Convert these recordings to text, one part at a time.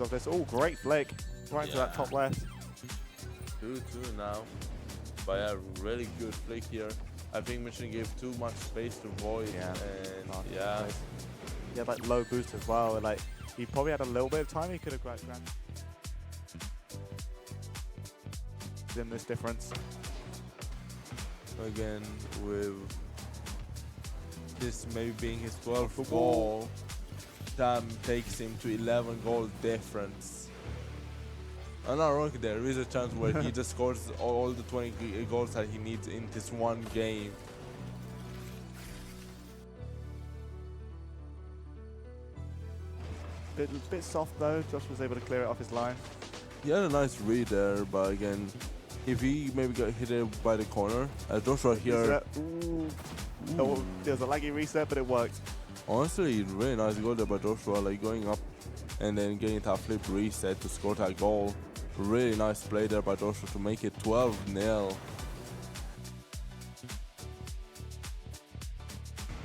of this. Oh, great flick. Right into that top left. 2-2 now. But yeah, really good flick here. I think Mission gave too much space to Void. Yeah. And Oh, yeah. nice. He had like low boost as well. Like he probably had a little bit of time. He could have grabbed in this difference. Again, with this maybe being his 12th Football. goal, that takes him to 11 goal difference. And not wrong, there is a chance where he just scores all the 20 goals that he needs in this one game. Bit soft though. Josh was able to clear it off his line. He had a nice read there, but again, if he maybe got hit by the corner, Joshua here, Ooh. Oh, there was a laggy reset, but it worked. honestly, really nice goal there by Joshua, like going up and then getting that flip reset to score that goal. Really nice play there by Joshua to make it 12-0.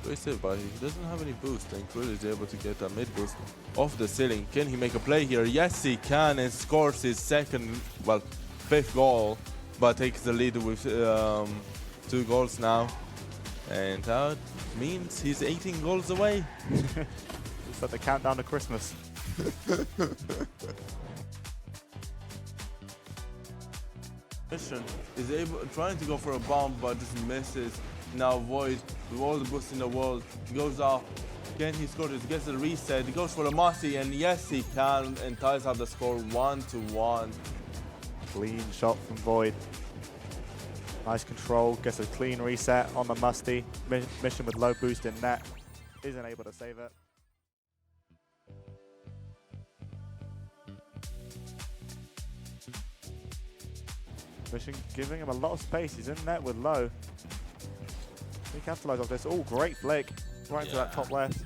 Wasted, but he doesn't have any boost, and Krill is able to get a mid boost off the ceiling. Can he make a play here? Yes, he can, and scores his fifth goal, but takes the lead with 2 goals now. And that means he's 18 goals away. It's like the countdown to Christmas. Mission is trying to go for a bomb, but just misses. Now Void, with all the boosts in the world, goes up. Can he score this? Gets the reset. He goes for the Mossy, and yes, he can, and ties up the score 1-1. Clean shot from Void. Nice control. Gets a clean reset on the Musty. Mission with low boost in net. Isn't able to save it. Mission giving him a lot of space. He's in net with low. He capitalized off this. Oh, great flick. Right into that top left.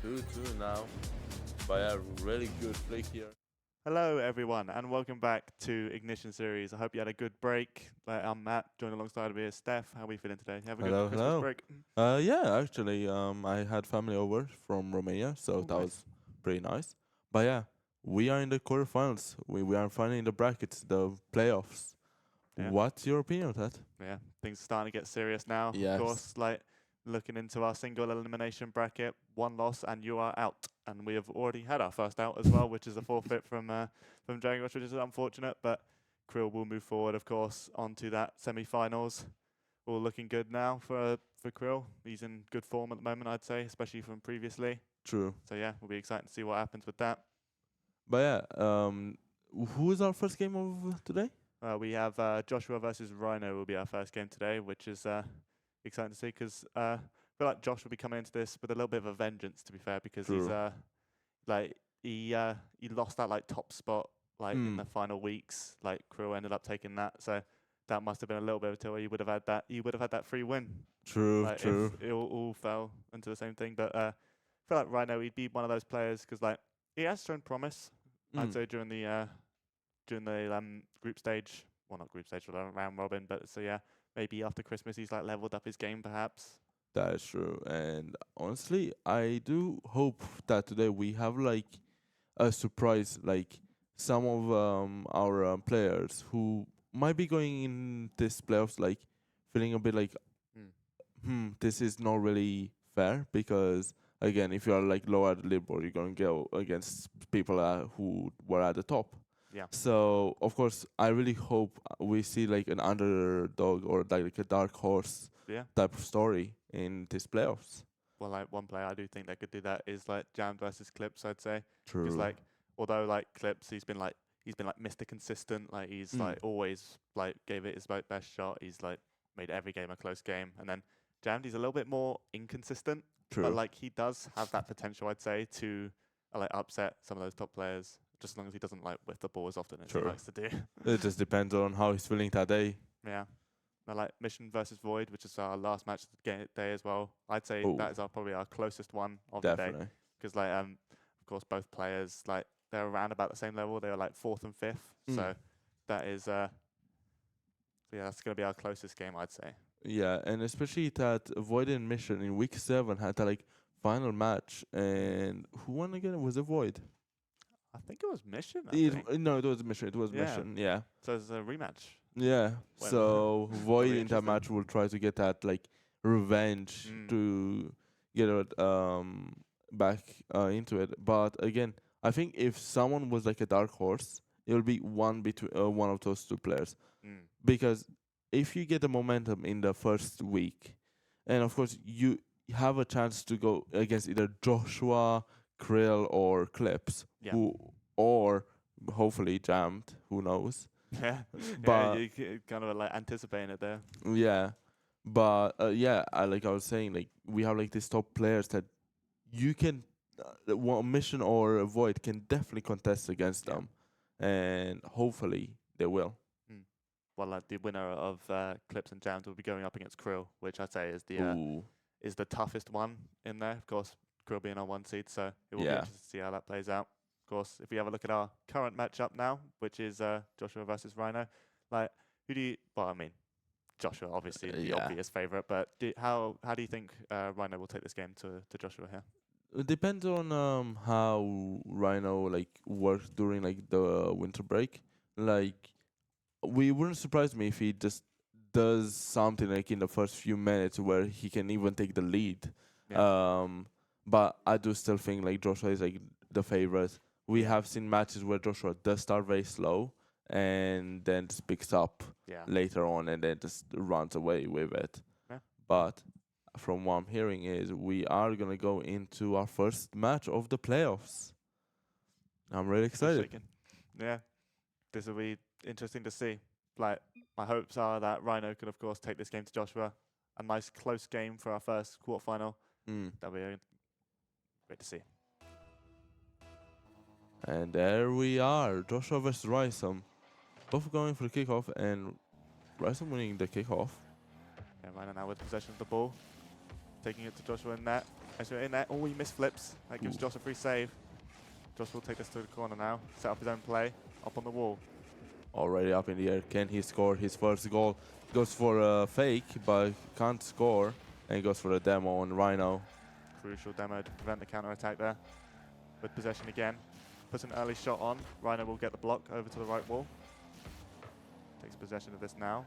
2-2 now. But yeah, really good flick here. Hello, everyone, and welcome back to Ignition Series. I hope you had a good break. I'm Matt, joined alongside me is Steph. How are we feeling today? You have a good Christmas break? Yeah, actually, I had family over from Romania, so that was pretty nice. But yeah, we are in the quarterfinals. We are finally in the brackets, the playoffs. Yeah. What's your opinion of that? Yeah, things are starting to get serious now. Yes. Of course, like looking into our single elimination bracket, 1 loss and you are out. And we have already had our first out as well, which is a forfeit from Dragon Rush, which is unfortunate. But Krill will move forward, of course, onto that semi-finals. All looking good now for Krill. He's in good form at the moment, I'd say, especially from previously. True. So yeah, we'll be excited to see what happens with that. But yeah, who is our first game of today? We have Joshua versus Rhino will be our first game today, which is exciting to see because I feel like Josh will be coming into this with a little bit of a vengeance, to be fair, because True. he lost that like top spot in the final weeks. Like Krill ended up taking that, so that must have been a little bit of a till. He would have had that free win. True, like, true. If it all fell into the same thing, but I feel like Rhino he'd be one of those players because like he has shown promise. I'd say during the group stage, well not group stage, but round robin. But so yeah, maybe after Christmas he's like leveled up his game perhaps. That is true, and honestly, I do hope that today we have like a surprise, like some of our players who might be going in this playoffs like feeling a bit like, this is not really fair because again, if you are like low at the leaderboard, you're gonna go against people who were at the top. Yeah. So of course, I really hope we see like an underdog or like a dark horse type of story in these playoffs. Well, like one player I do think that could do that is like Jam versus Clips. I'd say. True. Because like although like Clips, he's been like Mr. Consistent. Like he's like always like gave it his best shot. He's like made every game a close game. And then Jam, he's a little bit more inconsistent. True. But like he does have that potential, I'd say, to like upset some of those top players. Just as long as he doesn't like whiff the ball as often as he likes to do. It just depends on how he's feeling that day. Yeah. Now, like Mission versus Void, which is our last match of the day as well. I'd say that is probably our closest one of the day. Because like of course both players like they're around about the same level. They were like 4th and 5th. So that is that's gonna be our closest game, I'd say. Yeah, and especially that Void and Mission in week 7 had that like final match, and who won again? Was it Void? I think it was Mission. I think. No, it was Mission. It was Yeah. Mission. Yeah. So it's a rematch. Yeah. Well, So Void be in that interesting. match will try to get that like revenge Mm. to get it back into it. But again, I think if someone was like a dark horse, it will be one of those two players. Mm. Because if you get the momentum in the first week, and of course you have a chance to go against either Joshua, Krill, or Clips, Yeah. or hopefully Jammed, who knows. Yeah. But yeah, you kind of like anticipating it there. yeah, but yeah, like I was saying, like we have like these top players that you can, one Mission or Void can definitely contest against Yeah. them, and hopefully they will. Well, like the winner of Clips and Jams will be going up against Krill, which I'd say Ooh, is the toughest one in there. Of course, Krill being on one seed, so it will be Yeah. interesting to see how that plays out. Of course, if we have a look at our current matchup now, which is Joshua versus Rhino, like who do you? Well, I mean, Joshua obviously the Yeah. obvious favorite, but how do you think Rhino will take this game to Joshua here? it depends on how Rhino like works during like the winter break. Like, we wouldn't surprise me if he just does something like in the first few minutes where he can even take the lead. Yeah. But I do still think like Joshua is like the favorite. We have seen matches where Joshua does start very slow and then just picks up Yeah. later on and then just runs away with it. Yeah. But from what I'm hearing is we are gonna go into our first match of the playoffs. I'm really Just excited. shaking. Yeah, this will be interesting to see. Like, my hopes are that Rhino can, of course, take this game to Joshua. A nice close game for our first quarterfinal. Mm. That'll be great to see. And there we are, Joshua versus Rysam. Both going for the kickoff and Rysam winning the kickoff. Yeah, Rhino now with possession of the ball. Taking it to Joshua in net. Joshua in net. Oh, he missed flips. That gives Ooh. Joshua a free save. Joshua will take this to the corner now. Set up his own play. Up on the wall. Already up in the air. Can he score his first goal? Goes for a fake, but can't score. And he goes for a demo on Rhino. Crucial demo to prevent the counter-attack there. With possession again. Puts an early shot on. Rhino will get the block over to the right wall. Takes possession of this now.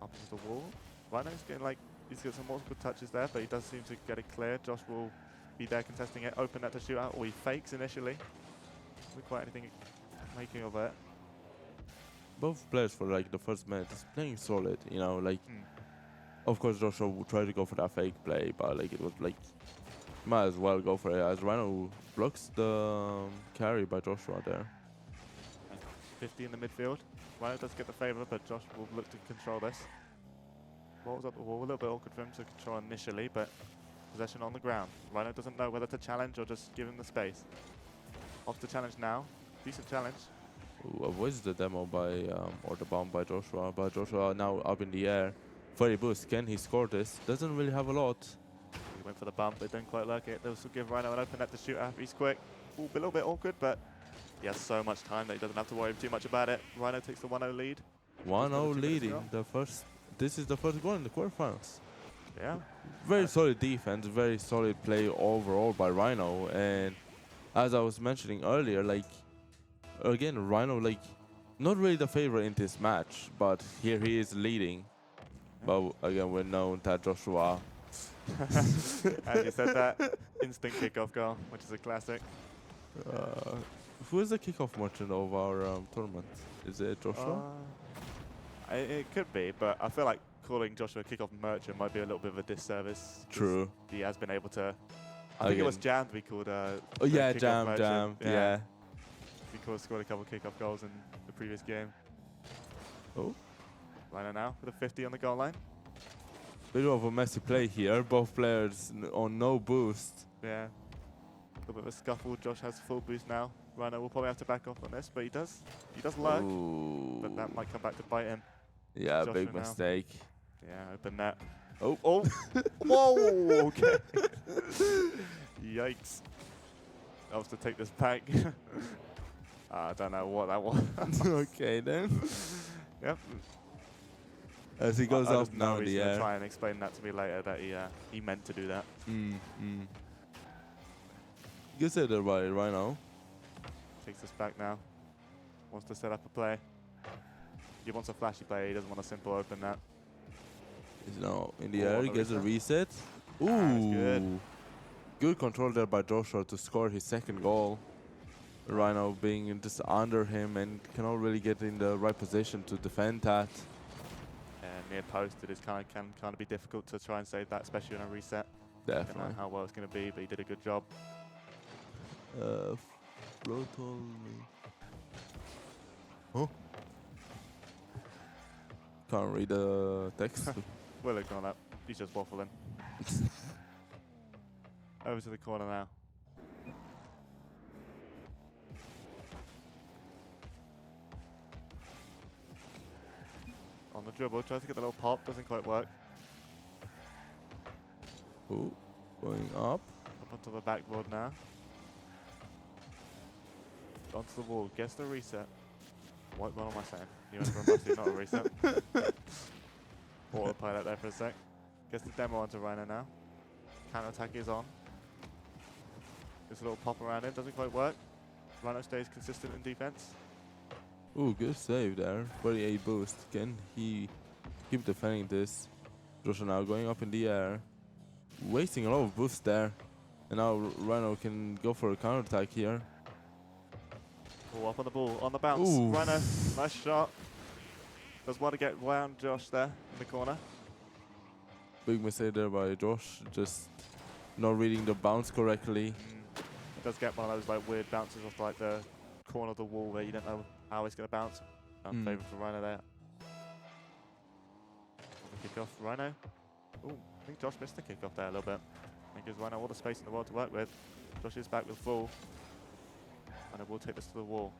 Up to the wall. Rhino's getting like, he's got some multiple touches there, but he does seem to get it clear. Josh will be there contesting it. Open net to shoot out, or he fakes initially. Not quite anything making of it. Both players for like the first minute is playing solid, you know, like Hmm. of course Joshua would try to go for that fake play, but like it was like might as well go for it as Rhino blocks the carry by Joshua there. 50 in the midfield. Rhino does get the favour, but Josh will look to control this. Ball's up the wall, a little bit awkward for him to control initially, but possession on the ground. Rhino doesn't know whether to challenge or just give him the space. Off to challenge now. Decent challenge. Who avoids the demo by or the bomb by Joshua, but Joshua now up in the air. Furry boost, can he score this? Doesn't really have a lot. He went for the bump, but didn't quite like it. They'll still give Rhino an open net to shoot at. He's quick. Ooh, a little bit awkward, but he has so much time that he doesn't have to worry too much about it. Rhino takes the 1-0 lead. 1-0 2 minutes leading ago. the first. This is the first goal in the quarterfinals. Yeah. Very solid defense, very solid play overall by Rhino, and as I was mentioning earlier, like again Rhino like not really the favorite in this match, but here he is leading. But again, we know that Joshua. As you said that, instant kickoff goal, which is a classic. Who is the kickoff merchant of our tournament? Is it Joshua? It could be, but I feel like calling Joshua kickoff merchant might be a little bit of a disservice. 'Cause True. He has been able to. I think it was Again. Jammed we called. Oh the yeah, kickoff Jam. merchant. Yeah. He scored a couple of kickoff goals in the previous game. Oh. Rhino now with a 50 on the goal line. Bit of a messy play here. Both players on no boost. Yeah. A little bit of a scuffle. Josh has full boost now. Rhino will probably have to back off on this, but he does lurk. Ooh. But that might come back to bite him. Yeah, Joshua big now. mistake. Yeah, open net. Oh. Oh! Whoa! Okay. Yikes. That was to take this back. I don't know what that was. Okay then. Yep. As he goes I up just know now in he's the gonna air. try and explain that to me later that he meant to do that. Good set there by Rhino. takes this back now. Wants to set up a play. He wants a flashy play. He doesn't want a simple open net. He's now in the Oh, air, the gets a reset. reset. Ooh. Ah, that's good. Good control there by Joshua to score his second goal. Rhino being just under him and cannot really get in the right position to defend that. Near post, it is can kind of be difficult to try and save that, especially on a reset. Don't know Definitely. how well it's going to be, but he did a good job. Floatal. Huh? Can't read the text. We'll ignore that. He's just waffling. Over to the corner now. On the dribble, tries to get the little pop, doesn't quite work. Ooh, going up. Up onto the backboard now. Onto the wall, gets the reset. What am I saying? You went for a musty, not a reset. Autopilot there for a sec. Gets the demo onto Rhino now. Counter attack is on. Gets a little pop around him, doesn't quite work. Rhino stays consistent in defense. Ooh, good save there. 48 boost. Can he keep defending this? Joshua now going up in the air. Wasting a lot of boost there. And now Rhino can go for a counter attack here. Oh, up on the ball, on the bounce. Ooh. Rhino, nice shot. Does want to get around Josh there in the corner. Big mistake there by Josh. Just not reading the bounce correctly. Does get one of those like weird bounces off like the corner of the wall where you don't know how it's going to bounce. Unfavourable for Rhino there. The kickoff, Rhino. Oh, I think Josh missed the kickoff there a little bit. I think gives Rhino all the space in the world to work with. Josh is back with full. And it will take this to the wall.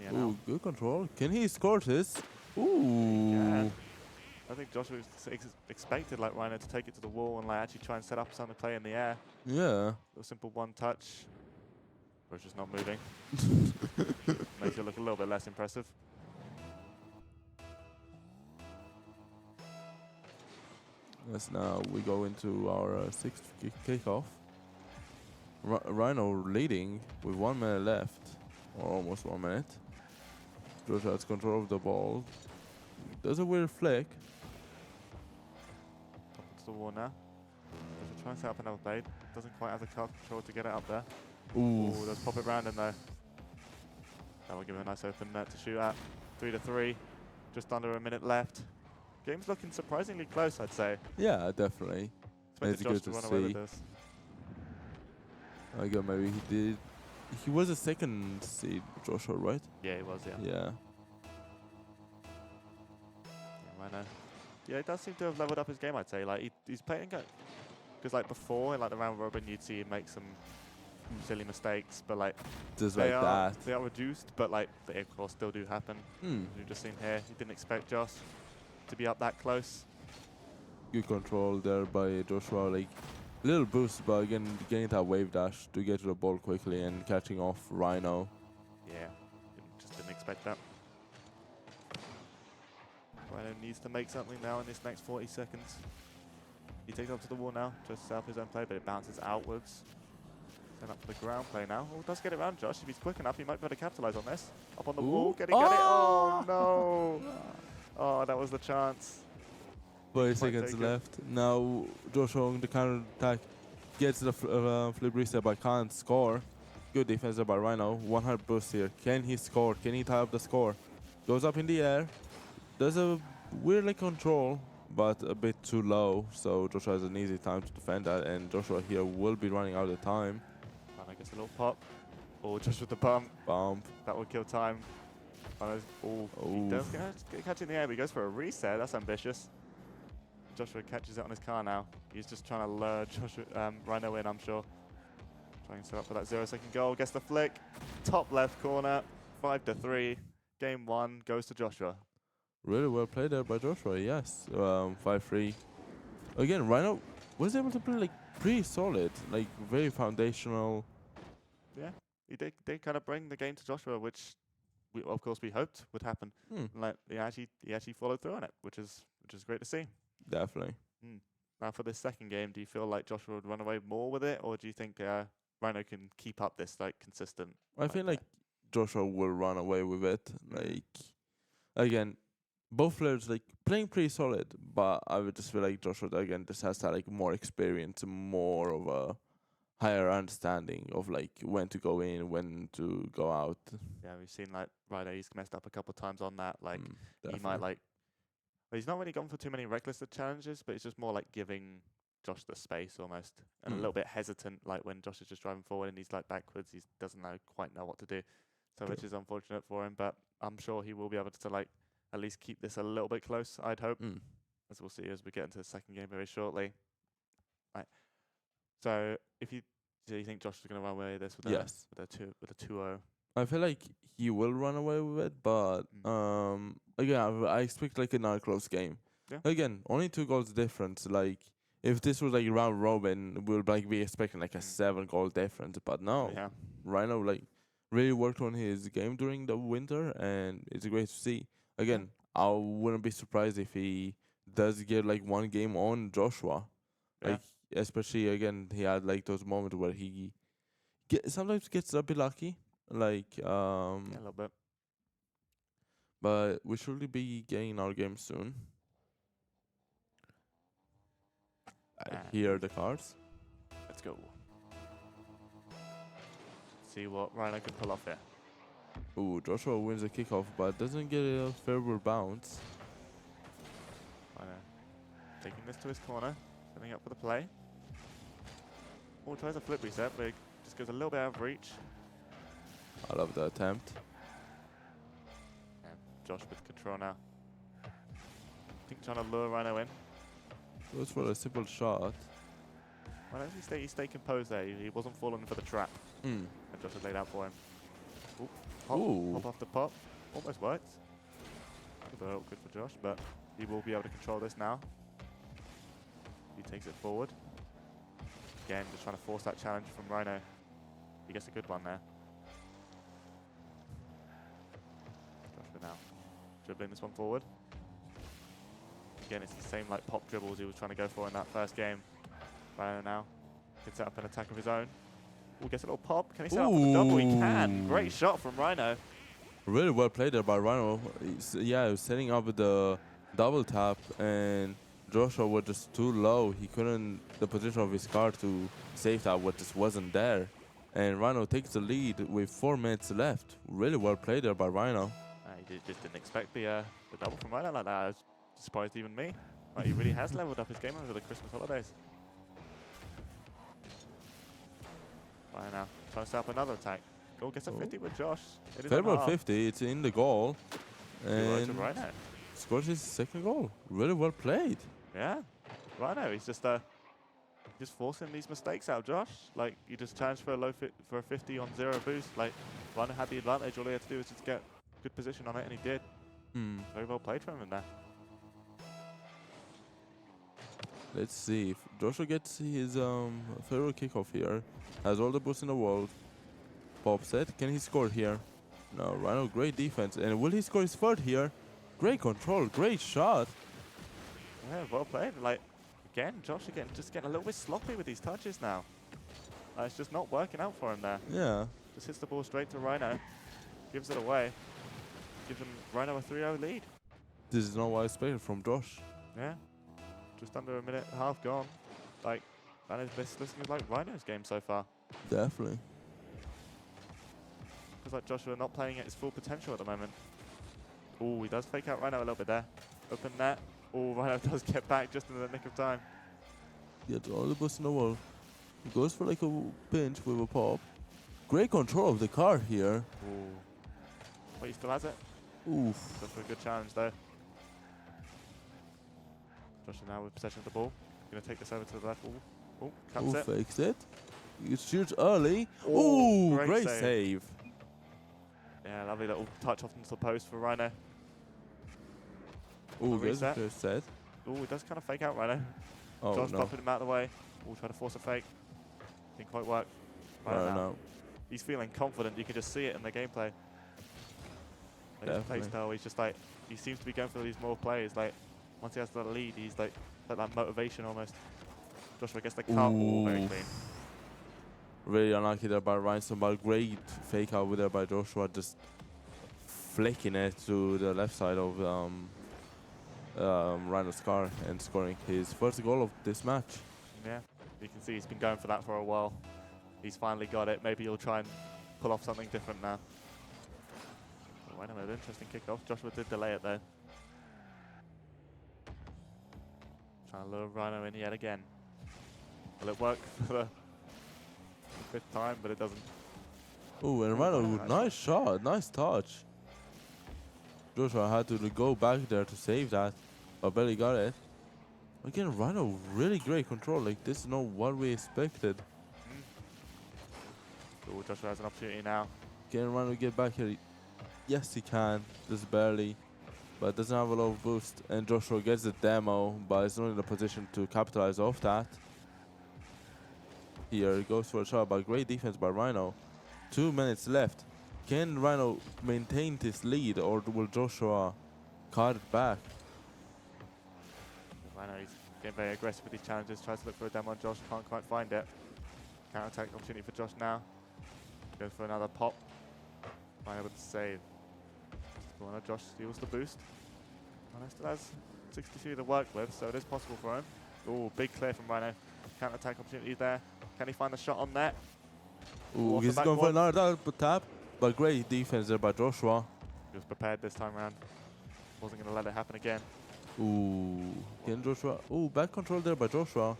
Yeah, Ooh, good control. Can he score this? Ooh. Yeah. I think Josh was expected like Rhino to take it to the wall and like actually try and set up something to play in the air. Yeah. A simple one touch. Or it's just not moving. Makes it look a little bit less impressive. Yes, now we go into our sixth kickoff. Rhino leading with 1 minute left, or almost 1 minute. Josh has control of the ball. Does a weird flick. Up into the wall now. Does try and set up another blade. Doesn't quite have the card control to get it up there. Ooh. Ooh, does pop it round him though. That will give him a nice open net to shoot at. 3-3. Just under a minute left. Game's looking surprisingly close, I'd say. Yeah, definitely. Expected Josh good to to run away with see. this. I guess maybe he did. He was a second seed, Joshua, right? Yeah, he was, yeah. Yeah. Rhino. Yeah, he does seem to have leveled up his game, I'd say. Like he's playing good. Because like before, in like the round robin, you'd see him make some silly mistakes, but like Just like that. they are reduced, but like they of course still do happen. Hmm. You've just seen here, you didn't expect Josh to be up that close. Good control there by Joshua. Like little boost, but again getting that wave dash to get to the ball quickly and catching off Rhino. Yeah, just didn't expect that. Rhino needs to make something now in this next 40 seconds. He takes up to the wall now, tries to set up his own play, but it bounces outwards. Then up for the ground play now. Oh, does get it around Josh. If he's quick enough, he might be able to capitalize on this. Up on the wall, get it. Oh no! Oh, that was the chance. 40 Might seconds take it. left. Now Joshua on the counter attack gets the flip reset but can't score. Good defense there by Rhino. 100 boost here. Can he score? Can he tie up the score? Goes up in the air. Does a weird like control, but a bit too low. So Joshua has an easy time to defend that, and Joshua here will be running out of time. Rhino gets a little pop. Oh, just with the bump. Bump. That will kill time. Rhino's, he does catch it in the air, but he goes for a reset. That's ambitious. Joshua catches it on his car now. He's just trying to lure Rhino in, I'm sure. Trying to set up for that 0-second goal. Gets the flick. Top left corner. 5-3. Game 1 goes to Joshua. Really well played there by Joshua, yes. 5-3. Again, Rhino was able to play like pretty solid, like very foundational. Yeah, he did kind of bring the game to Joshua, which of course we hoped would happen. Like he actually followed through on it, which is great to see. Definitely. Now for this second game, do you feel like Joshua would run away more with it, or do you think Rhino can keep up this like consistent. I feel play. like Joshua will run away with it. Mm. Like again, both players like playing pretty solid, but I would just feel like Joshua again just has that like more experience, more of a higher understanding of like when to go in, when to go out. Yeah, we've seen like Rhino. He's messed up a couple of times on that. Like he might Definitely. like. Well, he's not really gone for too many reckless challenges, but it's just more like giving Josh the space almost, and a Mm. little bit hesitant. Like when Josh is just driving forward and he's like backwards, he doesn't quite know what to do. So which True. is unfortunate for him, but I'm sure he will be able to like at least keep this a little bit close. I'd hope, Mm. as we'll see as we get into the second game very shortly. Right. So do you think Josh is going to run away with this with Yes. a 2-0? I feel like he will run away with it, but again, I expect like another close game. Yeah. Again, only 2 goals difference. Like if this was like round robin, we'll like be expecting like a 7 goal difference. But no, Yeah. Rhino like really worked on his game during the winter, and it's great to see. Again, I wouldn't be surprised if he does get like 1 game on Joshua. Yeah. Like especially again, he had like those moments where he sometimes gets a bit lucky. Like Yeah, a little bit. but we should be getting our game soon. I And hear the cars. let's go. See what Rhino can pull off here. Ooh, Joshua wins the kickoff, but doesn't get a favorable bounce. Rhino taking this to his corner, setting up for the play. Oh, tries a flip reset, but it just goes a little bit out of reach. I love the attempt. And Josh with control now. I think trying to lure Rhino in. Goes for a simple shot. Why don't he stay composed there? He wasn't falling for the trap Mm. that Josh had laid out for him. Ooh, pop, Ooh. pop after pop. Almost worked. Good for Josh, but he will be able to control this now. He takes it forward. Again, just trying to force that challenge from Rhino. He gets a good one there. Joshua now dribbling this one forward. Again, it's the same like pop dribbles he was trying to go for in that first game. Rhino now can set up an attack of his own. Ooh, gets a little pop. Can he set up for the double? He can. Ooh. Great shot from Rhino. Really well played there by Rhino. He was setting up the double tap, and Joshua was just too low. He couldn't, the position of his car to save that just wasn't there. And Rhino takes the lead with 4 minutes left. Really well played there by Rhino. He just didn't expect the double from Rhino like that. I was surprised even me. Like, he really has leveled up his game over the Christmas holidays. Rhino now trying to set up another attack. Goal gets a 50 with Josh. It is on Favorable half. 50, it's in the goal. 2-0 to And Rhino. scores his second goal. Really well played. Yeah, Rhino. He's just forcing these mistakes out, Josh. Like you just challenged for a 50 on 0 boost. Like Rhino had the advantage. All he had to do was just get good position on it, and he did. Very well played from him there. Let's see if Joshua gets his favorite kickoff here. Has all the boosts in the world. Pops it. Can he score here? No, Rhino, great defense. And will he score his third here? Great control, great shot. Yeah, well played. Like again, Josh just getting a little bit sloppy with these touches now. It's just not working out for him there. Yeah. Just hits the ball straight to Rhino. Gives it away. Gives him Rhino a 3-0 lead. This is not what I expected from Josh. Yeah. Just under a minute and a half gone. Like, this is like Rhino's game so far. Definitely. Feels like Joshua not playing at his full potential at the moment. Oh, he does fake out Rhino a little bit there. Open net. Oh, Rhino does get back just in the nick of time. Gets all the boosts in the world. He goes for like a pinch with a pop. Great control of the car here. Oh. Wait, he still has it? Oof. Goes for a good challenge though. Joshua now with possession of the ball. Gonna take this over to the left. Oh, cuts Ooh, it. fakes it. He shoots early. Oh, Ooh, great great save. save. Yeah, lovely little touch off into the post for Rhino. Ooh, A gets reset. the set. Oh, he does kind of fake out Rhino. Oh Josh no. popping him out of the way. Oh, try to force a fake. Didn't quite work. Rhino now. No. He's feeling confident. You can just see it in the gameplay. Like his play Definitely. style, he's just like, he seems to be going for these more plays. Like, once he has the lead, he's like that motivation almost. Joshua gets the cut. Ooh, very Ooh. clean. Very unlucky there by Rhinestone, but great fake out with there by Joshua, just flicking it to the left side of Rhino's car and scoring his first goal of this match. Yeah, you can see he's been going for that for a while. He's finally got it. Maybe he'll try and pull off something different now. Oh, wait a minute, interesting kickoff. Joshua did delay it though. Trying to lure Rhino in yet again. Will it work for the fifth time? But it doesn't. Ooh, and Rhino, nice shot, nice touch. Joshua had to go back there to save that, but barely got it. Again, Rhino, really great control. Like, this is not what we expected. Ooh, Joshua has an opportunity now. Can Rhino get back here? Yes, he can, just barely, but doesn't have a lot of boost. And Joshua gets the demo, but is not in a position to capitalize off that. Here he goes for a shot, but great defense by Rhino. 2 minutes left. Can Rhino maintain this lead, or will Joshua cut it back? Rhino, he's getting very aggressive with these challenges. Tries to look for a demo on Josh, can't quite find it. Counter attack opportunity for Josh now. Goes for another pop. Rhino with the save. Corner, Josh steals the boost. Rhino still has 62 to work with, so it is possible for him. Oh, big clear from Rhino. Counter attack opportunity there. Can he find the shot on net? Ooh, he's going for another double tap, but great defense there by Joshua. He was prepared this time around. Wasn't going to let it happen again. Ooh, can Joshua? Ooh, back control there by Joshua.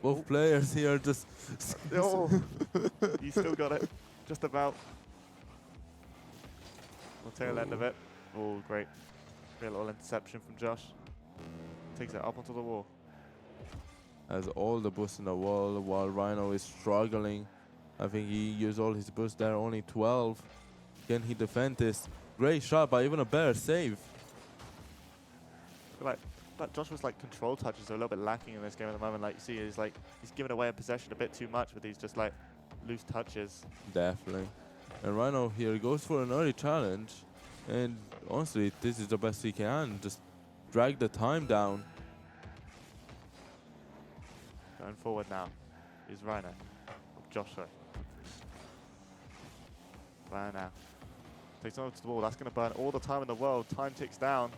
Both players here just. Oh, he still got it. Just about. The tail end of it. Oh, great. Great little interception from Josh. Takes it up onto the wall. Has all the boost in the wall while Rhino is struggling. I think he used all his boost there, only 12. Can he defend this? Great shot, but even a better save. Like Joshua's like control touches are a little bit lacking in this game at the moment. Like you see, he's giving away a possession a bit too much with these just like loose touches. Definitely. And Rhino here goes for an early challenge. And honestly, this is the best he can. Just drag the time down. Going forward now is Rhino. Joshua. Rhino now. Takes it over to the wall. That's going to burn all the time in the world. Time ticks down.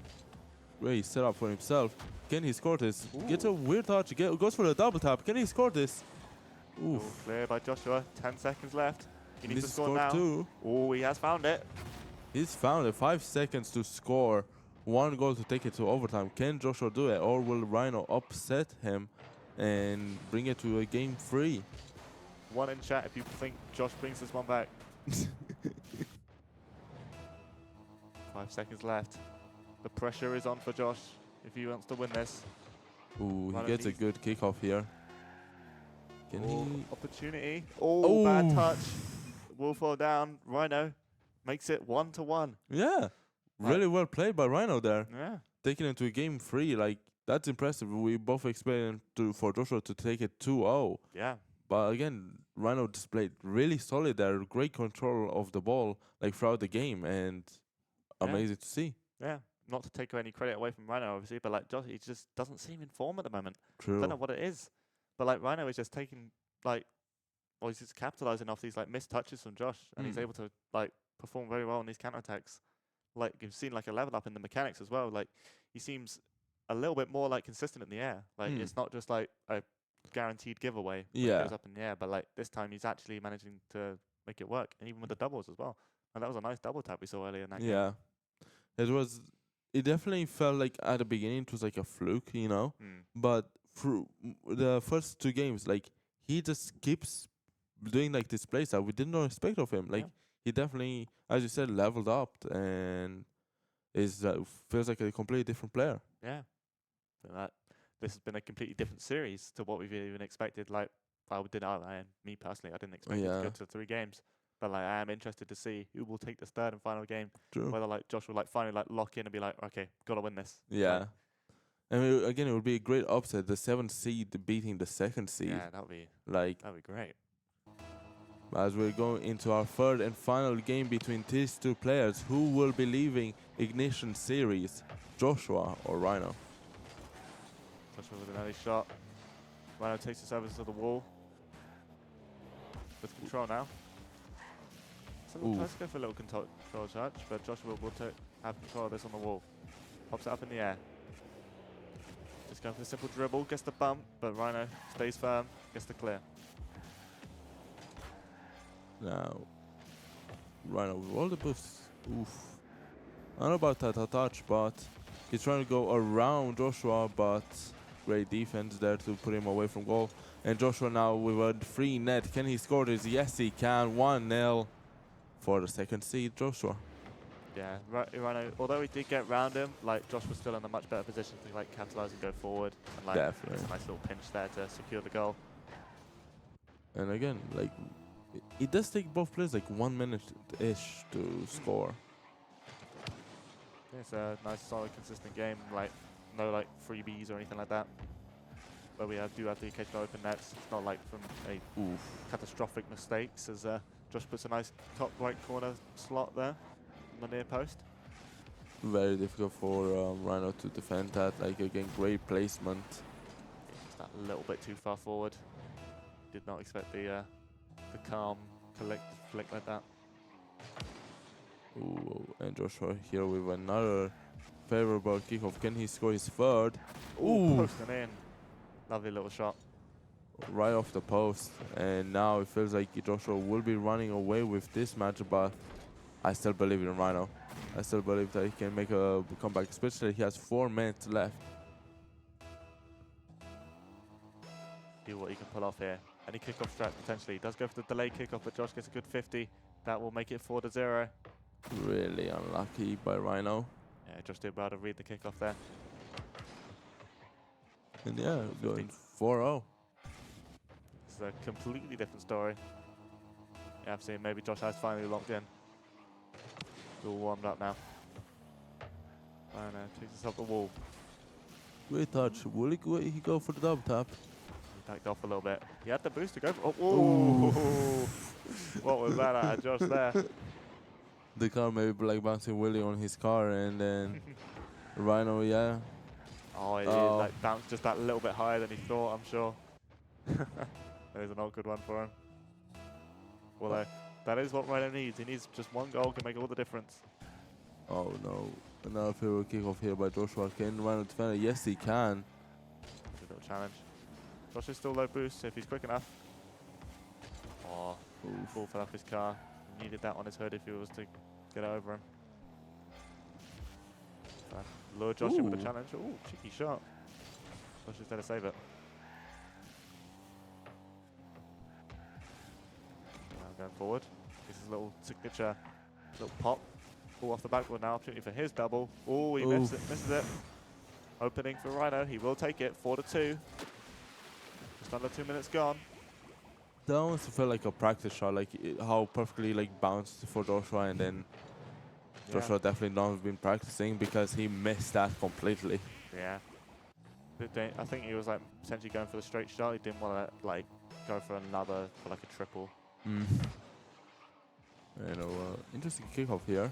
Great setup for himself. Can he score this? Ooh. Gets a weird touch. Goes for a double tap. Can he score this? Oof. Ooh, clear by Joshua. 10 seconds left. He needs to score score now. Too. Oh, he has found it. He's found it. 5 seconds to score. 1 goal to take it to overtime. Can Joshua do it, or will Rhino upset him and bring it to a game 3? One in chat if you think Josh brings this one back. 5 seconds left. The pressure is on for Josh if he wants to win this. Ooh, Rhino he gets a needs- good kickoff here. Can Oh, he? opportunity. Oh, bad Oh. touch. Will fall down. Rhino makes it 1-1. Yeah. Really well played by Rhino there. Yeah. Taking it to a game 3, like, that's impressive. We both expected for Joshua to take it 2-0. Yeah. But again, Rhino displayed really solid there. Great control of the ball, like, throughout the game. And Yeah. amazing to see. Yeah. Not to take any credit away from Rhino, obviously, but like Josh, he just doesn't seem in form at the moment. I True. don't know what it is. But like Rhino is just taking he's just capitalizing off these like missed touches from Josh, and he's able to like perform very well on these counterattacks. Like you've seen like a level up in the mechanics as well. Like he seems a little bit more like consistent in the air. Like it's not just like a guaranteed giveaway when Yeah. it goes up in the air, but like this time he's actually managing to make it work, and even with the doubles as well. And that was a nice double tap we saw earlier in that game. Yeah. It definitely felt like at the beginning it was like a fluke, you know? But through the first 2 games, like, he just keeps doing like this plays that we did not expect of him. Like, he definitely, as you said, leveled up and is feels like a completely different player. Yeah. So this has been a completely different series to what we've even expected. Like, me personally, I didn't expect it to go to 3 games. But like, I am interested to see who will take this third and final game. True. Whether like Josh will like finally like lock in and be like, okay, gotta win this. Yeah. Like, And again, it would be a great upset. The 7th seed beating the 2nd seed. yeah, that'd be great. As we're going into our third and final game between these 2 players, who will be leaving Ignition Series, Joshua or Rhino? Joshua with an early shot. Rhino takes this over to the wall. control now. So Ooh. tries to go for a little control touch, but Joshua will have control of this on the wall. Pops it up in the air. Just going for the simple dribble, gets the bump, but Rhino stays firm, gets the clear. Now, Rhino with all the boosts. Oof. I don't know about that touch, but he's trying to go around Joshua, but great defense there to put him away from goal. And Joshua now with a free net. Can he score this? Yes, he can. 1-0 for the second seed, Joshua. Yeah, Rhino, although he did get round him, like Josh was still in a much better position to like capitalise and go forward. And like Definitely. there's a nice little pinch there to secure the goal. And again, like, it does take both players like 1 minute-ish to score. It's a nice, solid, consistent game. Like no like freebies or anything like that. But we do have the occasional open nets. It's not like from a Oof. catastrophic mistakes as Josh puts a nice top right corner slot there on the near post. Very difficult for Rhino to defend that. Like, again, great placement. Just that little bit too far forward. Did not expect the calm, collected flick like that. Ooh, and Joshua here with another favorable kickoff. Can he score his third? Ooh, Posting in. Lovely little shot. right off the post. And now it feels like Joshua will be running away with this match, but I still believe in Rhino. I still believe that he can make a comeback, especially he has 4 minutes left. See what he can pull off here. Any kickoff strat potentially. He does go for the delayed kickoff, but Josh gets a good 50. That will make it 4-0. Really unlucky by Rhino. Yeah, Josh did well to read the kickoff there. And yeah, going 4-0. It's a completely different story. Yeah, I've seen maybe Josh has finally locked in. It's all warmed up now. And takes us up the wall. Great touch. Will he go for the double tap? He backed off a little bit. He had the boost to go for. Oh, what was that out of Josh there? The car maybe like bouncing Willy on his car, and then Rhino, yeah. Oh, it like bounced just that little bit higher than he thought, I'm sure. That is an awkward one for him. Although, that is what Rhino needs. He needs just one goal, can make all the difference. Oh no. Another favorite kickoff here by Joshua. Can Rhino defend it? Yes, he can. It's a little challenge. Josh is still low boost, so if he's quick enough. Oh, ball fell off his car. He needed that on his hood if he was to get it over him. Lure Josh in with the challenge. Ooh, cheeky shot. Josh is there to save it. Now going forward. This is a little signature, little pop. Ball off the backboard now. Opportunity for his double. Oh, he misses it. Opening for Rhino. He will take it. 4-2. Just under 2 minutes gone. That almost felt like a practice shot, like how perfectly like bounced for Joshua, and then Joshua definitely not been practicing because he missed that completely. Yeah. I think he was like potentially going for the straight shot. He didn't want to like go for another, for like a triple. You know, interesting kickoff here.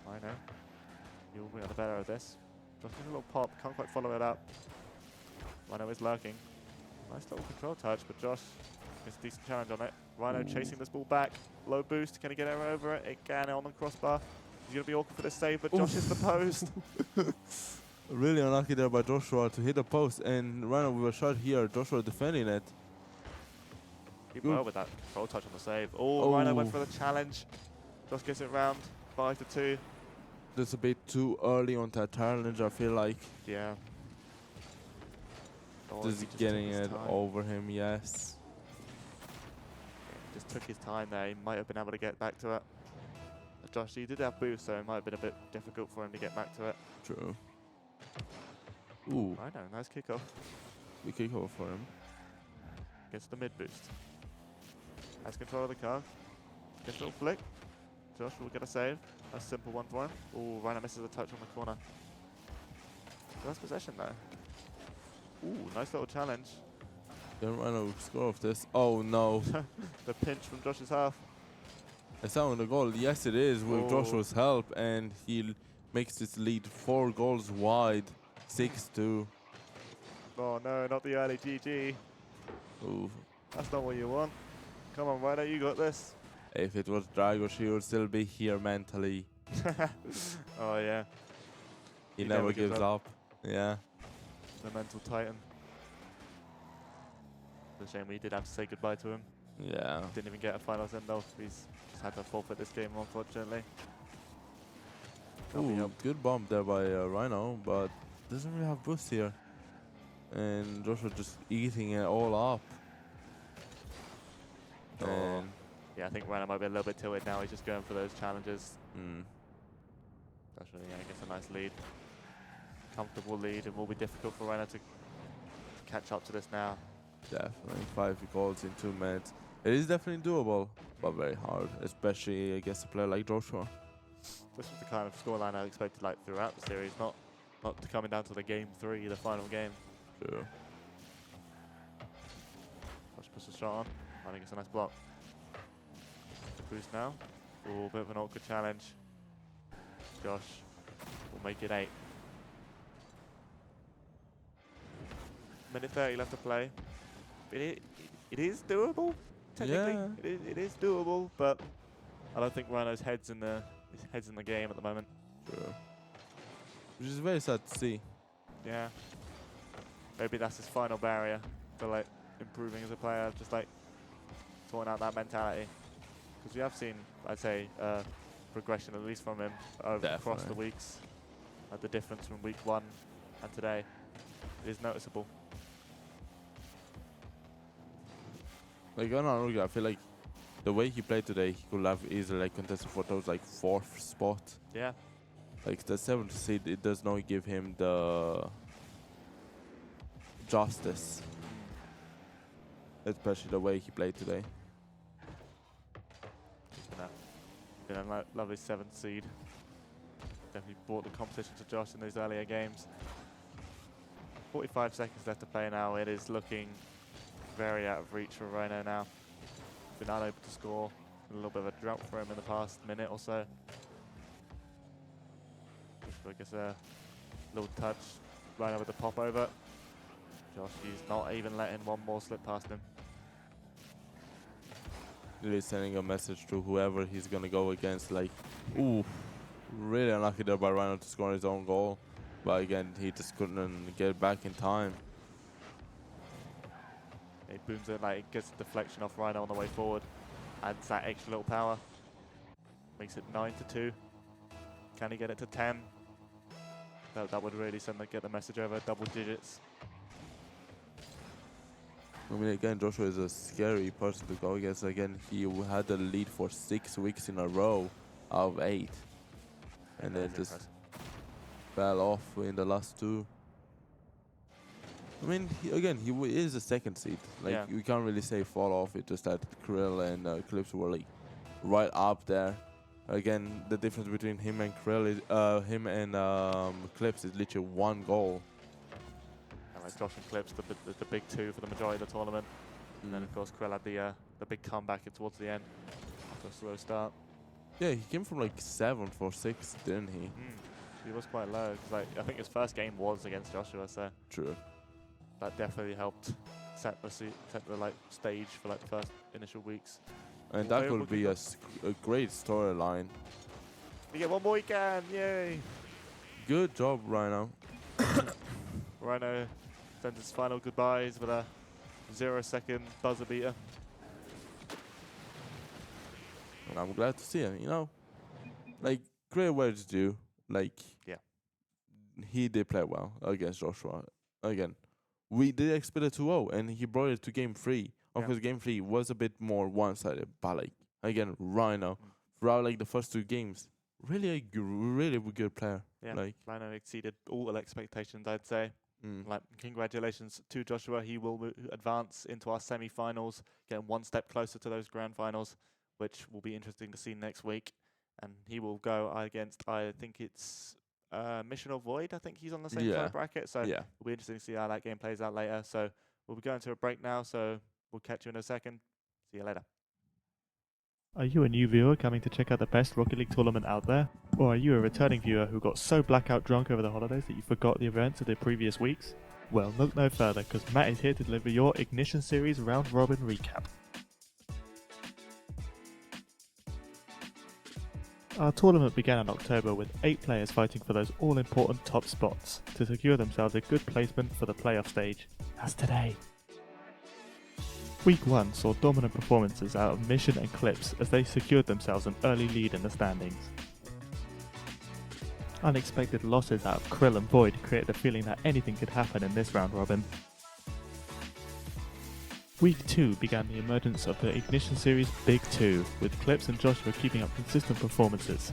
Rhino. He'll be on the better of this. Josh gets a little pop. Can't quite follow it up. Rhino is lurking. Nice little control touch, but Josh gets a decent challenge on it. Rhino chasing this ball back. Low boost. Can he get over it? It can on the crossbar. He's going to be awkward for this save, but Josh hits the post. Really unlucky there by Joshua to hit the post, and Rhino with a shot here. Joshua defending it. Keep well with that control touch on the save. Oh, Rhino went for the challenge. Josh gets it round. 5-2. That's a bit too early on that challenge, I feel like. Yeah. Oh, Just getting it over him, yes. Yeah, just took his time there. He might have been able to get back to it. But Josh, he did have boost, so it might have been a bit difficult for him to get back to it. True. Ooh, Rhino, nice kickoff. the kickoff for him. Gets the mid boost. Has control of the car. Gets a little flick. Josh will get a save. A simple one for him. Oh, Rhino misses a touch on the corner. Last possession though. Ooh, nice little challenge. Can Rhino score off this? Oh no. The pinch from Josh's half. Is that on the goal? Yes, it is with Oh. Joshua's help, and he makes this lead 4 goals wide, 6-2. Oh no, not the early GG. Ooh, That's not what you want. Come on, Ryder, you got this. If it was Dragos, he would still be here mentally. Oh yeah, He He never never gives gives up. Yeah. the mental titan. It's a shame we did have to say goodbye to him. Yeah. Didn't even get a final send off. He's just had to forfeit this game, unfortunately. That'll be Ooh, up. good bump there by Rhino, but doesn't really have boost here. And Joshua just eating it all up. Oh. And Yeah, I think Rhino might be a little bit tilted now. He's just going for those challenges. That's really, yeah, gets a nice lead. Comfortable lead, and will be difficult for Rhino to catch up to this now. definitely 5 goals in 2 minutes. It is definitely doable, but very hard, especially against a player like Joshua. This was the kind of scoreline I expected like throughout the series, not coming down to the game 3, the final game. Sure. Josh puts a shot on. I think it's a nice block. Boost now. Ooh, bit of an awkward challenge. Josh will make it 8. Minute 30 left to play. It is doable, technically. Yeah. It is doable, but I don't think Rhino's head's in the game at the moment. Sure. Which is very sad to see. Yeah. Maybe that's his final barrier for like improving as a player, just like sorting out that mentality. Because we have seen, I'd say, progression at least from him across the Definitely. weeks. Like the difference from week 1 and today is noticeable. Like, on Aruga, I feel like the way he played today, he could have easily like contested for those like 4th spot. Yeah. Like the 7th seed, it does not give him the justice, especially the way he played today. He's been a lovely 7th seed. Definitely brought the competition to Josh in those earlier games. 45 seconds left to play now. It is looking very out of reach for Rhino now. Been unable to score. A little bit of a drought for him in the past minute or so. So I guess a little touch. Rhino with the pop over. Josh, he's not even letting one more slip past him. Really sending a message to whoever he's gonna go against, like, ooh, really unlucky there by Rhino to score his own goal. But again, he just couldn't get back in time. He booms it, like, gets a deflection off Rhino on the way forward. Adds that extra little power. Makes it 9-2. Can he get it to 10? That would really get the message over double digits. I mean, again, Joshua is a scary person to go against. Again, he had the lead for 6 weeks in a row out of 8. And then That is just impressive. fell off in the last 2. I mean, he is a 2nd seed. Like, Yeah. you can't really say fall off. It's just that Krill and Clips were like right up there. Again, the difference between him and Krill is Clips is literally 1 goal. And like Josh and Clips, the big 2 for the majority of the tournament. And then of course Krill had the big comeback towards the end after a slow start. Yeah, he came from like 7th or 6th, didn't he? He was quite low. 'Cause, like, I think his first game was against Joshua, so True. that definitely helped set the like stage for like the first initial weeks. And Well, that we'll could be a great storyline. We get one more weekend, yay! Good job, Rhino. Rhino sends his final goodbyes with a 0-second buzzer beater. And I'm glad to see him, you know? Like, great words due. Like, Yeah. he did play well against Joshua. Again, we did expect a 2-0, and he brought it to game 3. Of Yeah. course, game 3 was a bit more one-sided, but like, again, Rhino, throughout like the first 2 games, really good player. Yeah, Like, Rhino exceeded all expectations, I'd say. Like, congratulations to Joshua. He will advance into our semi-finals, getting one step closer to those grand finals, which will be interesting to see next week. And he will go against, I think it's Mission or Void. I think he's on the same kind Yeah. of bracket. So yeah. it'll be interesting to see how that game plays out later. So we'll be going to a break now. So we'll catch you in a second. See you later. Are you a new viewer coming to check out the best Rocket League tournament out there? Or are you a returning viewer who got so blackout drunk over the holidays that you forgot the events of the previous weeks? Well, look no further because Matt is here to deliver your Ignition Series round robin recap. Our tournament began in October with 8 players fighting for those all-important top spots to secure themselves a good placement for the playoff stage, as today. Week 1 saw dominant performances out of Mission and Clips as they secured themselves an early lead in the standings. Unexpected losses out of Krill and Void created the feeling that anything could happen in this round robin. Week 2 began the emergence of the Ignition Series Big 2, with Clips and Joshua keeping up consistent performances.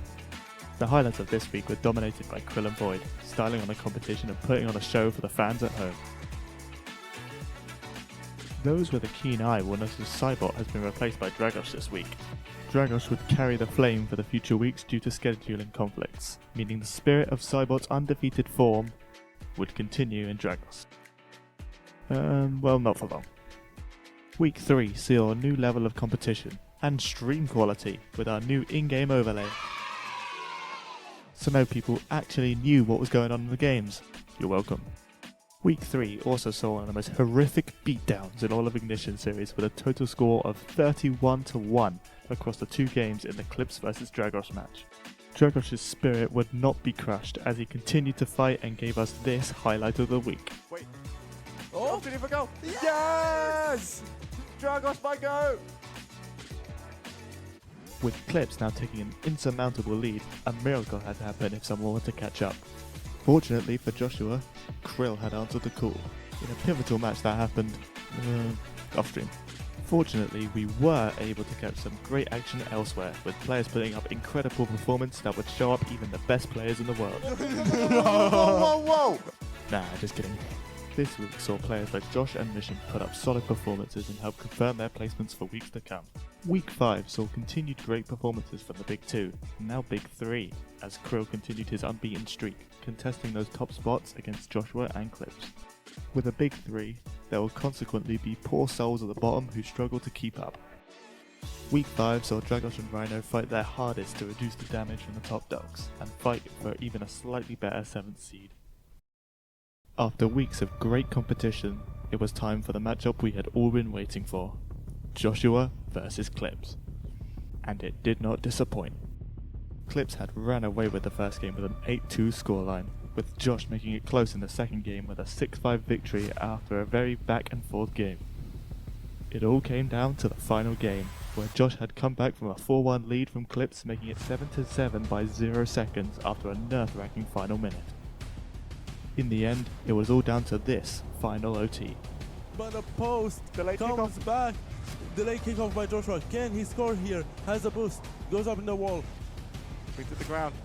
The highlights of this week were dominated by Krill and Void, styling on the competition and putting on a show for the fans at home. Those with a keen eye will notice Cybot has been replaced by Dragos this week. Dragos would carry the flame for the future weeks due to scheduling conflicts, meaning the spirit of Cybot's undefeated form would continue in Dragos. Well, not for long. Week 3 saw a new level of competition and stream quality with our new in-game overlay. So now people actually knew what was going on in the games. You're welcome. Week 3 also saw one of the most horrific beatdowns in all of Ignition Series with a total score of 31-1 across the 2 games in the Clips vs Dragos match. Dragos' spirit would not be crushed as he continued to fight and gave us this highlight of the week. Wait. Oh, did he for goal? Yes! Dragos by go! With Clips now taking an insurmountable lead, a miracle had to happen if someone were to catch up. Fortunately for Joshua, Krill had answered the call in a pivotal match that happened off-stream. Fortunately, we were able to catch some great action elsewhere, with players putting up incredible performance that would show up even the best players in the world. Whoa! Nah, just kidding. This week saw players like Josh and Mission put up solid performances and help confirm their placements for weeks to come. Week 5 saw continued great performances from the Big 2, now Big 3, as Krill continued his unbeaten streak, contesting those top spots against Joshua and Clips. With a Big 3, there will consequently be poor souls at the bottom who struggle to keep up. Week 5 saw Dragos and Rhino fight their hardest to reduce the damage from the top dogs, and fight for even a slightly better 7th seed. After weeks of great competition, it was time for the matchup we had all been waiting for. Joshua versus Clips. And it did not disappoint. Clips had ran away with the first game with an 8-2 scoreline, with Josh making it close in the second game with a 6-5 victory after a very back and forth game. It all came down to the final game, where Josh had come back from a 4-1 lead from Clips, making it 7-7 by 0 seconds after a nerve-wracking final minute. In the end, it was all down to this final OT. But the post Delayed comes back. Delay kickoff by Joshua. Can he score here? Has a boost. Goes up in the wall. Brings it to the ground.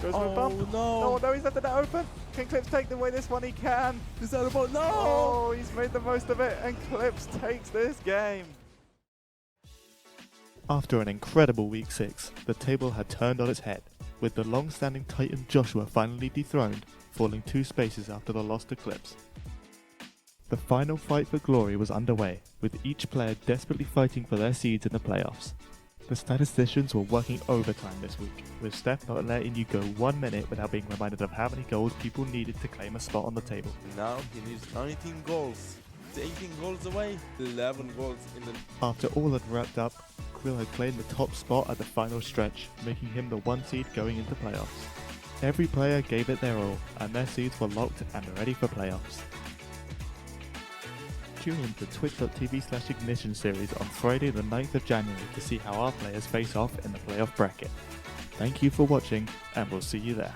Goes for a bump. No. No, he's left it open. Can Clips take away this one? He can. Is that a ball? No! Oh, he's made the most of it, and Clips takes this game. After an incredible week 6, the table had turned on its head, with the long-standing Titan Joshua finally dethroned, falling 2 spaces after the loss to Clips. The final fight for glory was underway, with each player desperately fighting for their seeds in the playoffs. The statisticians were working overtime this week, with Steph not letting you go 1 minute without being reminded of how many goals people needed to claim a spot on the table. Now he needs 19 goals. It's 18 goals away. 11 goals in the... After all had wrapped up, Krill had claimed the top spot at the final stretch, making him the 1 seed going into playoffs. Every player gave it their all, and their seeds were locked and ready for playoffs. Tune in to twitch.tv/Ignition Series on Friday the 9th of January to see how our players face off in the playoff bracket. Thank you for watching, and we'll see you there.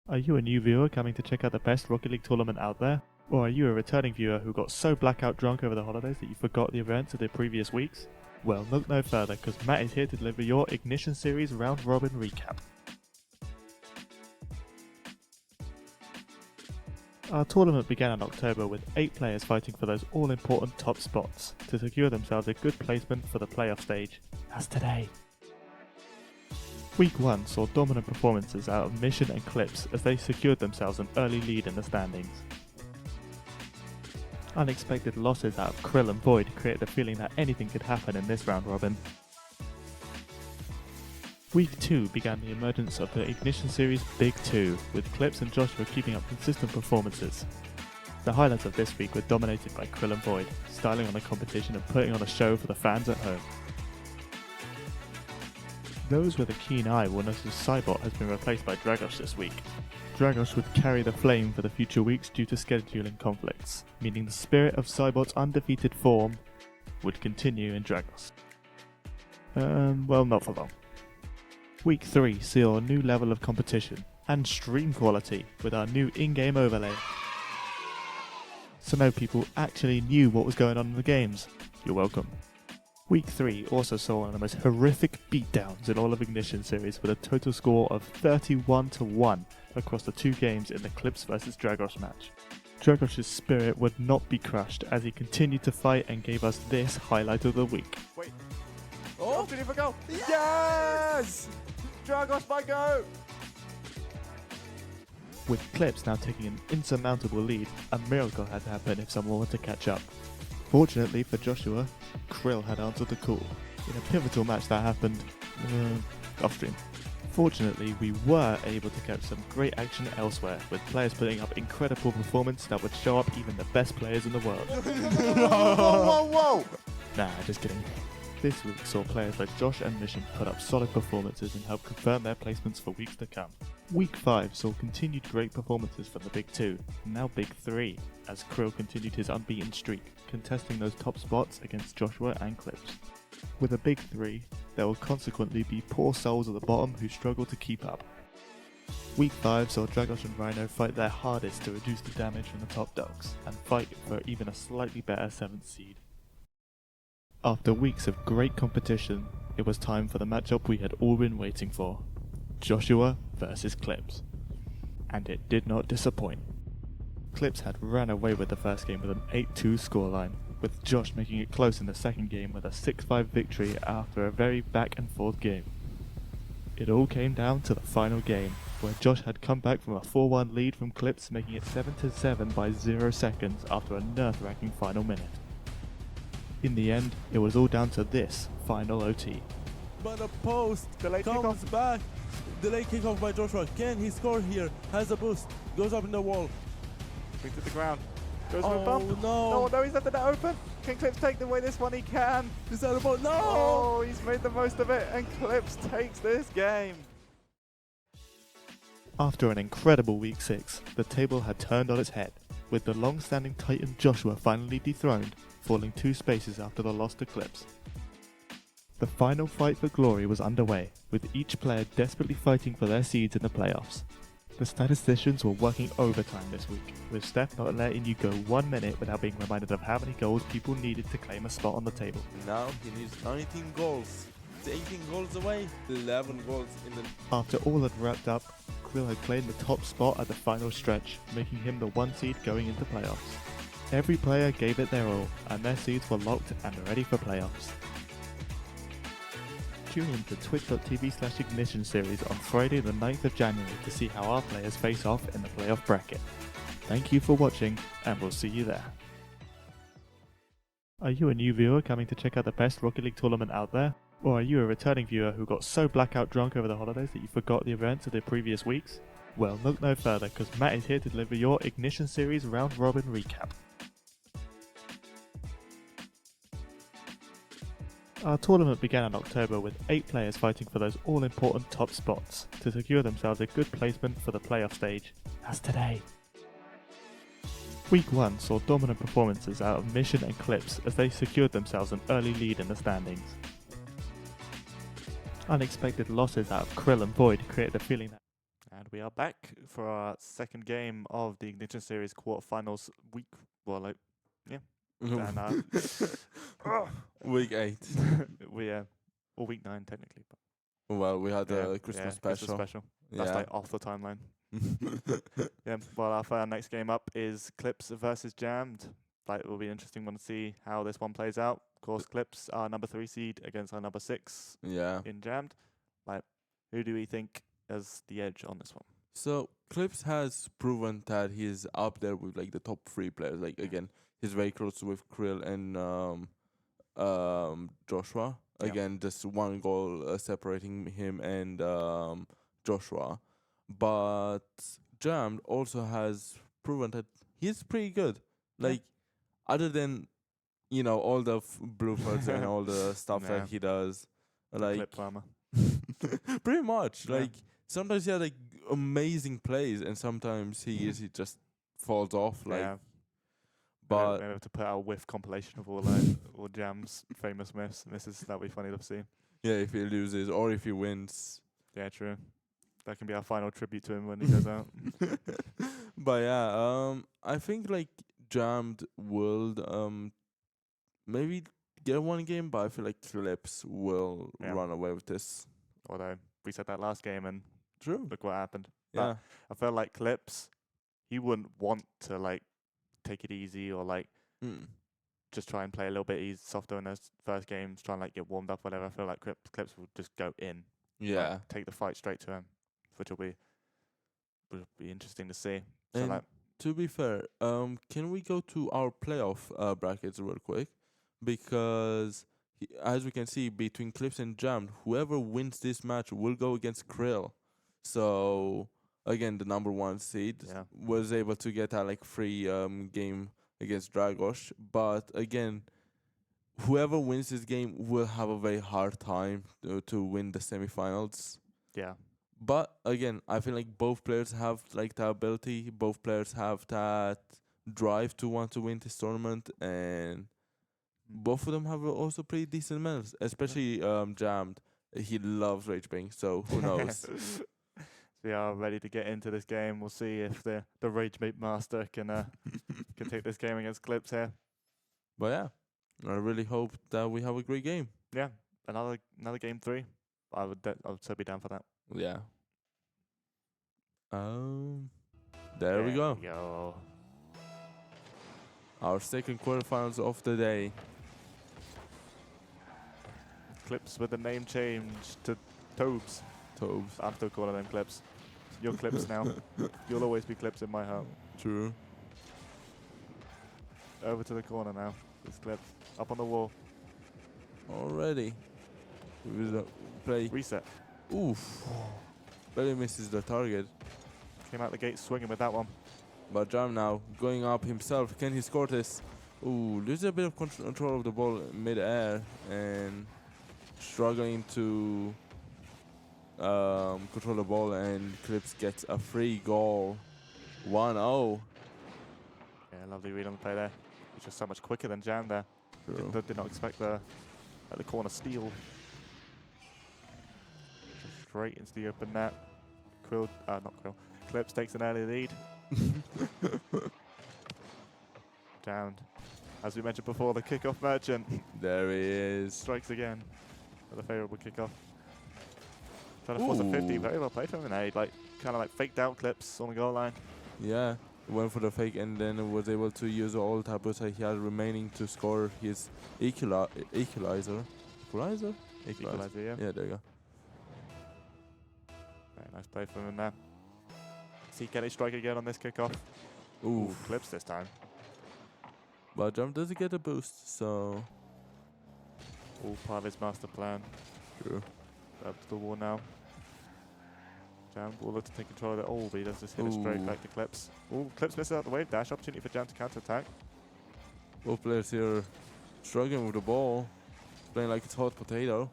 Are you a new viewer coming to check out the best Rocket League tournament out there? Or are you a returning viewer who got so blackout drunk over the holidays that you forgot the events of the previous weeks? Well, look no further because Matt is here to deliver your Ignition Series round robin recap. Our tournament began in October with 8 players fighting for those all-important top spots to secure themselves a good placement for the playoff stage, as today. Week 1 saw dominant performances out of Mission and Clips as they secured themselves an early lead in the standings. Unexpected losses out of Krill and Void created the feeling that anything could happen in this round robin. Week 2 began the emergence of the Ignition Series Big 2, with Clips and Joshua keeping up consistent performances. The highlights of this week were dominated by Krill and Void, styling on the competition and putting on a show for the fans at home. Those with a keen eye will notice Cybot has been replaced by Dragos this week. Dragos would carry the flame for the future weeks due to scheduling conflicts, meaning the spirit of Cybot's undefeated form would continue in Dragos. Well, not for long. Week 3 saw a new level of competition and stream quality with our new in-game overlay. So now people actually knew what was going on in the games. You're welcome. Week 3 also saw one of the most horrific beatdowns in all of Ignition series, with a total score of 31-1 across the two games in the Clips vs Dragos match. Dragos' spirit would not be crushed as he continued to fight and gave us this highlight of the week. Wait. Oh, did he for goal? Yes! Dragos by go! With Clips now taking an insurmountable lead, a miracle had to happen if someone were to catch up. Fortunately for Joshua, Krill had answered the call in a pivotal match that happened off-stream. Fortunately, we were able to catch some great action elsewhere, with players putting up incredible performance that would show up even the best players in the world. Whoa! Nah, just kidding. This week saw players like Josh and Mission put up solid performances and help confirm their placements for weeks to come. Week 5 saw continued great performances from the Big 2, and now Big 3, as Krill continued his unbeaten streak, contesting those top spots against Joshua and Clips. With a Big 3, there will consequently be poor souls at the bottom who struggle to keep up. Week 5 saw Dragos and Rhino fight their hardest to reduce the damage from the top dogs, and fight for even a slightly better 7th seed. After weeks of great competition, it was time for the matchup we had all been waiting for. Joshua versus Clips. And it did not disappoint. Clips had ran away with the first game with an 8-2 scoreline, with Josh making it close in the second game with a 6-5 victory after a very back and forth game. It all came down to the final game, where Josh had come back from a 4-1 lead from Clips, making it 7-7 by 0 seconds after a nerve-wracking final minute. In the end, it was all down to this final OT. But the post Delayed comes back. Delay kickoff by Joshua. Can he score here? Has a boost. Goes up in the wall. Brings it to the ground. Goes for a bump. No. No, he's left it open. Can Clips take away this one? He can. Is that a ball? No. Oh, he's made the most of it, and Clips takes this game. After an incredible week 6, the table had turned on its head, with the long-standing Titan Joshua finally dethroned, falling 2 spaces after the loss to Clips. The final fight for glory was underway, with each player desperately fighting for their seeds in the playoffs. The statisticians were working overtime this week, with Steph not letting you go 1 minute without being reminded of how many goals people needed to claim a spot on the table. Now he needs 19 goals. 18 goals away. 11 goals in the... After all had wrapped up, Krill had claimed the top spot at the final stretch, making him the 1 seed going into playoffs. Every player gave it their all, and their seeds were locked and ready for playoffs. Tune in to twitch.tv/ignition series on Friday the 9th of January to see how our players face off in the playoff bracket. Thank you for watching, and we'll see you there. Are you a new viewer coming to check out the best Rocket League tournament out there? Or are you a returning viewer who got so blackout drunk over the holidays that you forgot the events of the previous weeks? Well, look no further, because Matt is here to deliver your Ignition Series round robin recap. Our tournament began in October with 8 players fighting for those all-important top spots to secure themselves a good placement for the playoff stage, as today. Week 1 saw dominant performances out of Mission and Clips as they secured themselves an early lead in the standings. Unexpected losses out of Krill and Void created the feeling that... And we are back for our second game of the Ignition Series quarterfinals week. Well, like, yeah. And, Week 8. or week 9 technically. But Well, we had yeah, a Christmas Christmas special. special. That's Yeah. like off the timeline. Yeah. Well, our next game up is Clips versus Jammed. Like, it will be an interesting one to see how this one plays out. Of course, Clips are number 3 seed against our number 6 Yeah. in Jammed. Like, Who do we think has the edge on this one? So Clips has proven that he's up there with like the top 3 players. Like again, he's very close with Krill and Joshua. Yeah. Again, just 1 goal separating him and Joshua. But Jammed also has proven that he's pretty good. Yeah. Like other than all the bloopers and all the stuff Nah. that he does, like Clip farmer. pretty much. Yeah. Like sometimes he has like amazing plays, and sometimes he just falls off. Like, yeah. but Maybe have to put out a whiff compilation of all all Jam's famous myths. That'll be funny to see. yeah, if he loses or if he wins. Yeah, true. That can be our final tribute to him when he goes out. But yeah, I think like Jammed will maybe get 1 game, but I feel like Clips will Yeah. run away with this. Although we said that last game and True. look what happened. Yeah. I felt like Clips, he wouldn't want to like take it easy or like Mm. just try and play a little bit softer in those first games, try and like get warmed up, whatever. I feel like Clips will just go in, Yeah. like, take the fight straight to him, which will be interesting to see. So And like, to be fair, can we go to our playoff brackets real quick? Because as we can see, between Clips and Jammed, whoever wins this match will go against Krill. So again, the number 1 seed Yeah. was able to get a like free game against Dragos. But again, whoever wins this game will have a very hard time to win the semifinals. yeah, But again, I feel like both players have like the ability. Both players have that drive to want to win this tournament, and both of them have also pretty decent medals. Especially Jammed, he loves rage bang. So who knows? We are ready to get into this game. We'll see if the Rage Mate Master can take this game against Clips here. But yeah, I really hope that we have a great game. Yeah, another game 3. I would so be down for that. Yeah. There we go. Yo. Our second quarterfinals of the day. Clips with the name change to Tobes. Tobes. I'm still calling them Clips. You're Clips now. You'll always be Clips in my heart. True. Over to the corner now. This Clips up on the wall. Already. We will play. Reset. Oof. Barely misses the target. Came out the gate swinging with that one. But Jam now going up himself. Can he score this? Ooh, loses a bit of control of the ball mid-air and struggling to control the ball, and Clips gets a free goal. 1-0. Yeah, lovely read on the play there. He's just so much quicker than Jan there. True. Did not expect the corner steal. Straight into the open net. Clips takes an early lead. Down. As we mentioned before, the kickoff merchant There he is. strikes again with a favourable kickoff. Trying to force a 50. Ooh. Very well played from him. He kind of like faked out Clips on the goal line. Yeah, went for the fake and then was able to use all tabus that he had remaining to score his equalizer. Equalizer? Equalizer, yeah. Yeah, there you go. Very nice play from him there. See, can he strike again on this kickoff? Ooh, Clips this time. but Jump doesn't get a boost, so All part of his master plan. true. Up to the wall now. Jam will look to take control of it. Oh, but he does just hit it straight Ooh. back to Clips. Oh, Clips misses out the wave dash. Opportunity for Jam to counter attack. Both players here struggling with the ball, playing like it's hot potato.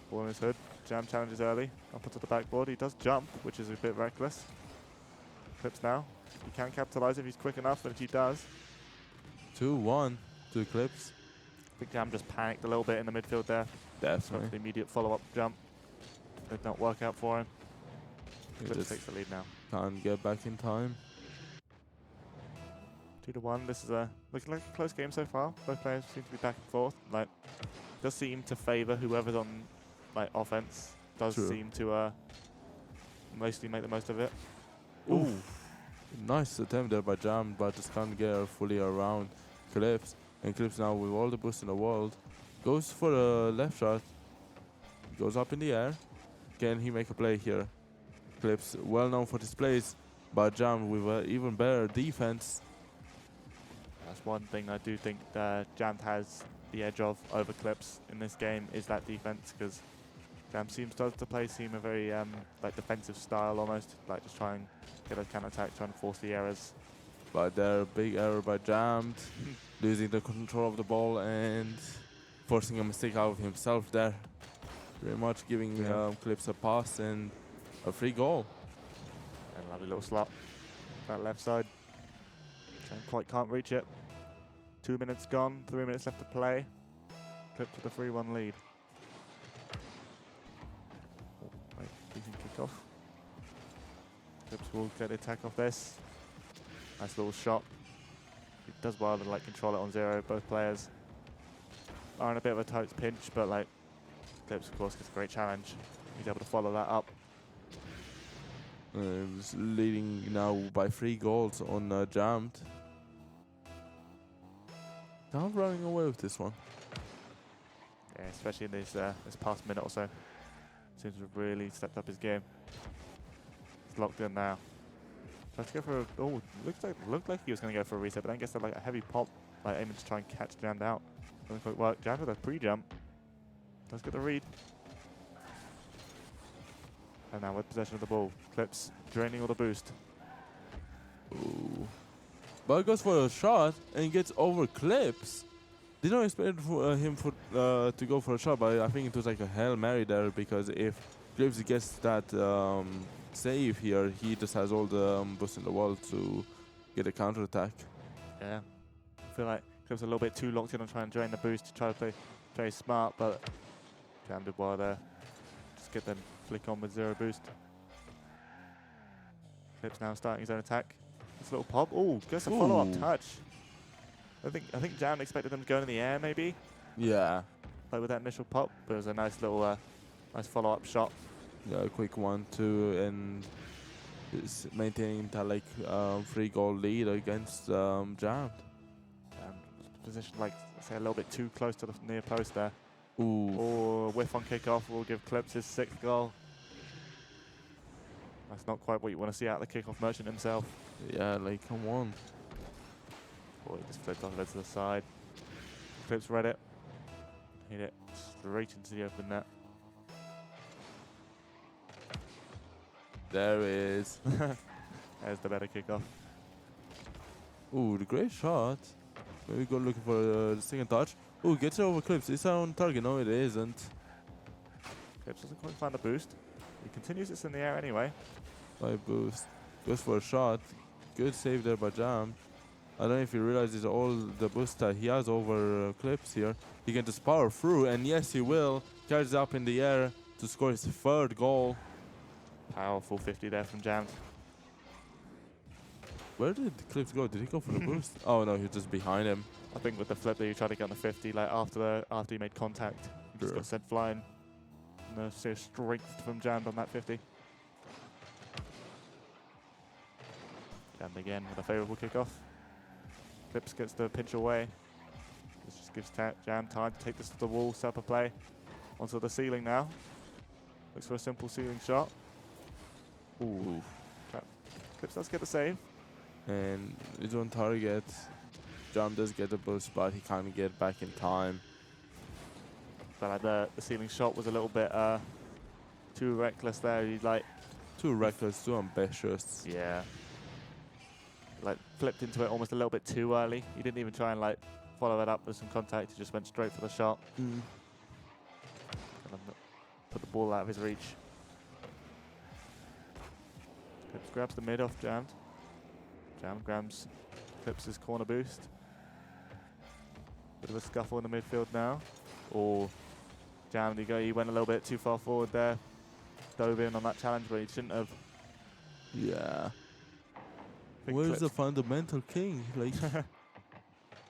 Ball in his hood. Jam challenges early. Up onto the backboard. He does jump, which is a bit reckless. Clips now. He can capitalise if he's quick enough, and if he does. 2-1 to Clips. I think Jam just panicked a little bit in the midfield there. So Definitely. the immediate follow-up jump did not work out for him. He Clips just takes the lead now. can't get back in time. 2-1. This is looking like a close game so far. Both players seem to be back and forth. Like, does seem to favour whoever's on like offense. Does True. seem to mostly make the most of it. Ooh. Nice attempt there by Jam, but just can't get her fully around Clips. And Clips now with all the boosts in the world goes for the left shot. Goes up in the air. Can he make a play here? Clips, well known for his plays, but Jam with an even better defense. That's one thing I do think Jammed has the edge of over Clips in this game is that defense, because Jam does to play seem a very like defensive style almost, like just try and get a counter attack, trying to force the errors. But there, big error by Jammed, losing the control of the ball and forcing a mistake out of himself there. Pretty much giving Clips a pass and a free goal. And a lovely little slot. That left side. Jam can't reach it. 2 minutes gone, 3 minutes left to play. Clips with a 3-1 lead. Oh, wait, decent kick off. Clips will get the attack off this. Nice little shot. It does well to like control it on zero. Both players are in a bit of a tight pinch, but like Clips of course gets a great challenge. He's able to follow that up. He's leading now by 3 goals on Jammed. Not running away with this one. Yeah, especially in this past minute or so. Seems to have really stepped up his game. He's locked in now. Tries to go for a, oh, looked like he was going to go for a reset, but then gets like a heavy pop, like aiming to try and catch Jammed out. Doesn't quite work. Jammed with a pre-jump. Does get the read. And now with possession of the ball. Clips draining all the boost. Ooh. But goes for a shot and gets over Clips. Didn't expect for, him to go for a shot, but I think it was like a Hail Mary there, because if Clips gets that save here, he just has all the boost in the world to get a counter attack. Yeah. I feel like Clips a little bit too locked in on trying to drain the boost to try to play very smart, but Jam did well there. Just get them flick on with zero boost. Clips now starting his own attack. This little pop. Oh, gets a follow-up Ooh. touch. I think Jam expected them to go in the air maybe, Yeah. like with that initial pop, but it was a nice little nice follow-up shot. Yeah, a quick 1-2 and is maintaining that like 3-goal lead against Jammed. Positioned like say a little bit too close to the near post there. Ooh. Or whiff on kickoff will give Clips his 6th goal. That's not quite what you want to see out of the kickoff merchant himself. Yeah, like come on. Oh, he just flipped off it to the side. Clips read it. Hit it straight into the open net. There is. There's the better kickoff. Ooh, the great shot. Maybe go looking for the second touch. Ooh, gets it over Clips. Is that on target? No, it isn't. Clips doesn't quite find the boost. He continues this in the air anyway. By boost. Goes for a shot. Good save there by Jam. I don't know if he realizes all the boost that he has over Clips here. He can just power through, and yes, he will. Carries up in the air to score his 3rd goal. Powerful 50 there from Jammed. Where did Clips go? Did he go for the boost? Oh no, he was just behind him. I think with the flip that he tried to get on the 50, like after he made contact, he just Sure. got sent flying. No serious strength from Jammed on that 50. Jammed again with a favourable kickoff. Clips gets the pinch away. This just gives Jam time to take this to the wall, set up a play. Onto the ceiling now. Looks for a simple ceiling shot. Ooh. Clips does get the save. And it's on target. Jam does get the boost, but he can't get back in time. But like the ceiling shot was a little bit too reckless there. He like, Too reckless, too ambitious. yeah, like flipped into it almost a little bit too early. He didn't even try and like follow it up with some contact. He just went straight for the shot. Mm. Kind of put the ball out of his reach. Clips grabs the mid off Jammed. Jam grabs Clips' corner boost. Bit of a scuffle in the midfield now. Or Jammed, he went a little bit too far forward there. Dove in on that challenge where he shouldn't have. Yeah. Big Where's Clips. the fundamental king? Like,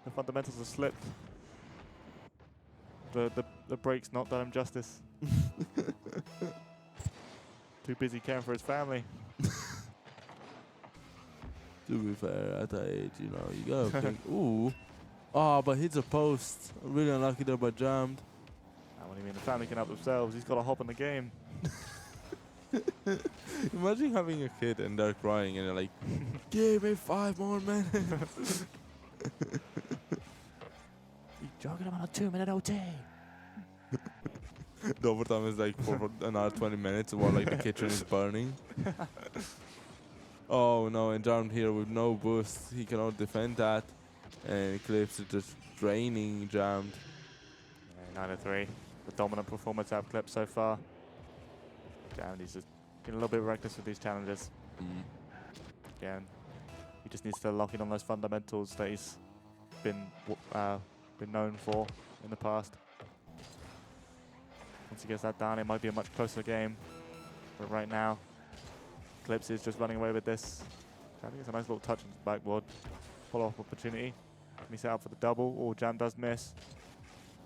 The fundamentals have slipped. The break's not done him justice. Too busy caring for his family. to be fair, at that age, you know, you gotta think, ooh. Oh, but hits a post. Really unlucky there by Jammed. And What do you mean? The family can help themselves. He's got to hop in the game. Imagine having a kid and they're crying and they're like, "Give me 5 more minutes." You're jogging him on a 2-minute OT. The overtime is like for another 20 minutes while like the kitchen is burning. Oh no, and Jarm here with no boost. He cannot defend that. And Eclipse is just draining Jammed. Yeah, 9-3. The dominant performance out of Clip so far. Damn, he's just getting a little bit reckless with these challenges. Again, he just needs to lock in on those fundamentals that he's been known for in the past. Once he gets that down, it might be a much closer game. But right now, Eclipse is just running away with this. I think it's a nice little touch on the backboard. Follow-up opportunity. Can he set up for the double? Oh, Jam does miss.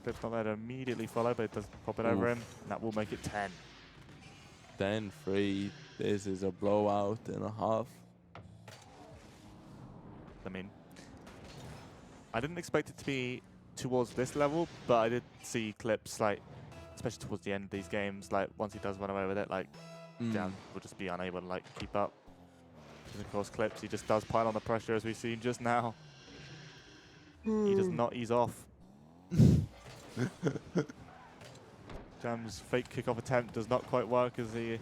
Eclipse not there to immediately follow, but it does pop it over him. And that will make it 10. 10-3. This is a blowout and a half. I mean, I didn't expect it to be towards this level, but I did see Clips, like, especially towards the end of these games, like, once he does run away with it, like, Jam will just be unable to, like, keep up. And of course, Clips, he just does pile on the pressure, as we've seen just now. He does not ease off. Jam's fake kickoff attempt does not quite work as he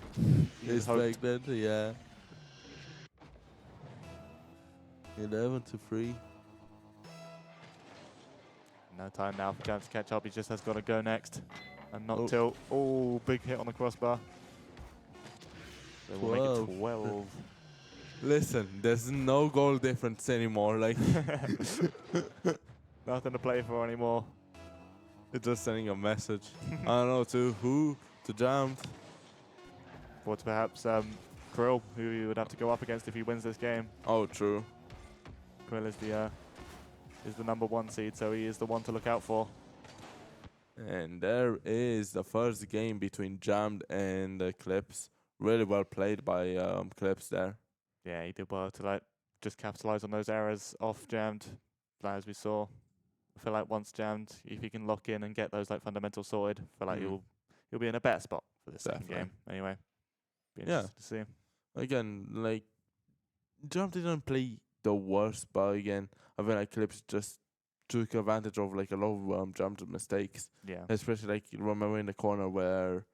hoped. Expected, yeah. 11-3. No time now for Jam to catch up. He just has got to go next. And not tilt. Oh, big hit on the crossbar. They will make it 12. Listen, there's no goal difference anymore. Like, Nothing to play for anymore. it's just sending a message. I don't know to who, to Jammed. Or to perhaps Krill, who he would have to go up against if he wins this game. Oh, true. Krill is the number 1 seed, so he is the one to look out for. And there is the first game between Jammed and Clips. Really well played by Clips there. Yeah, he did well to like just capitalize on those errors off Jammed, as we saw. I feel like once Jammed, if he can lock in and get those like fundamentals sorted, I feel like he'll be in a better spot for the second game. Anyway, be interested to see him. Again, like, Jammed didn't play the worst, but again, I feel like Clips just took advantage of like a lot of Jammed's mistakes. Yeah. Especially like remember in the corner where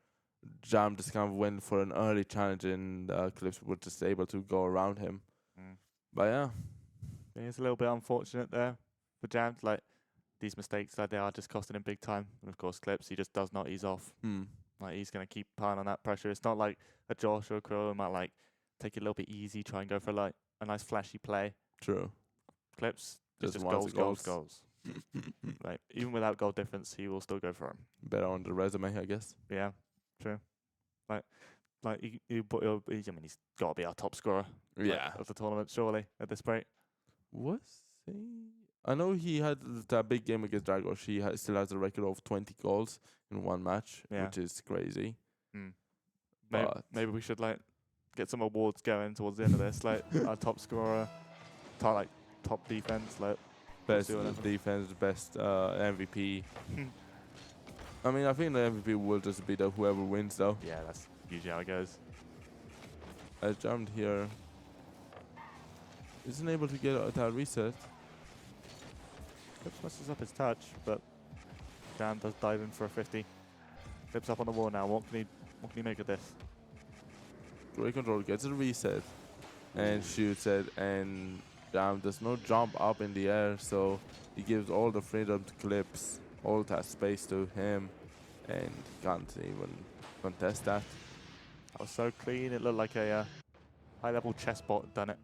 Jam just kind of went for an early challenge and Clips were just able to go around him. But yeah. It's a little bit unfortunate there for Jam. Like, these mistakes, like, they are just costing him big time. And of course, Clips, he just does not ease off. Like, he's going to keep piling on that pressure. It's not like a Josh or a Crow who might, like, take it a little bit easy, try and go for, like, a nice flashy play. True. Clips, just goals. Like, even without goal difference, he will still go for him. Better on the resume, I guess. Yeah, true. Like he's got to be our top scorer. Yeah. Of the tournament, surely at this rate. Was he? I know he had that big game against Dragos. He still has a record of 20 goals in one match, which is crazy. Maybe we should like get some awards going towards the end of this, like our top scorer, top defense, like best defense, best MVP. I mean, I think the MVP will just be whoever wins, though. Yeah, that's usually how it goes. I jumped here. Isn't able to get that reset. Clips messes up his touch, but Dan does dive in for a 50. Clips up on the wall now. What can he make of this? Great control, gets a reset and shoots it, and Jam does not jump up in the air, so he gives all the freedom to Clips, all that space to him, and can't even contest that. That was so clean. It looked like a high-level chess bot had done it.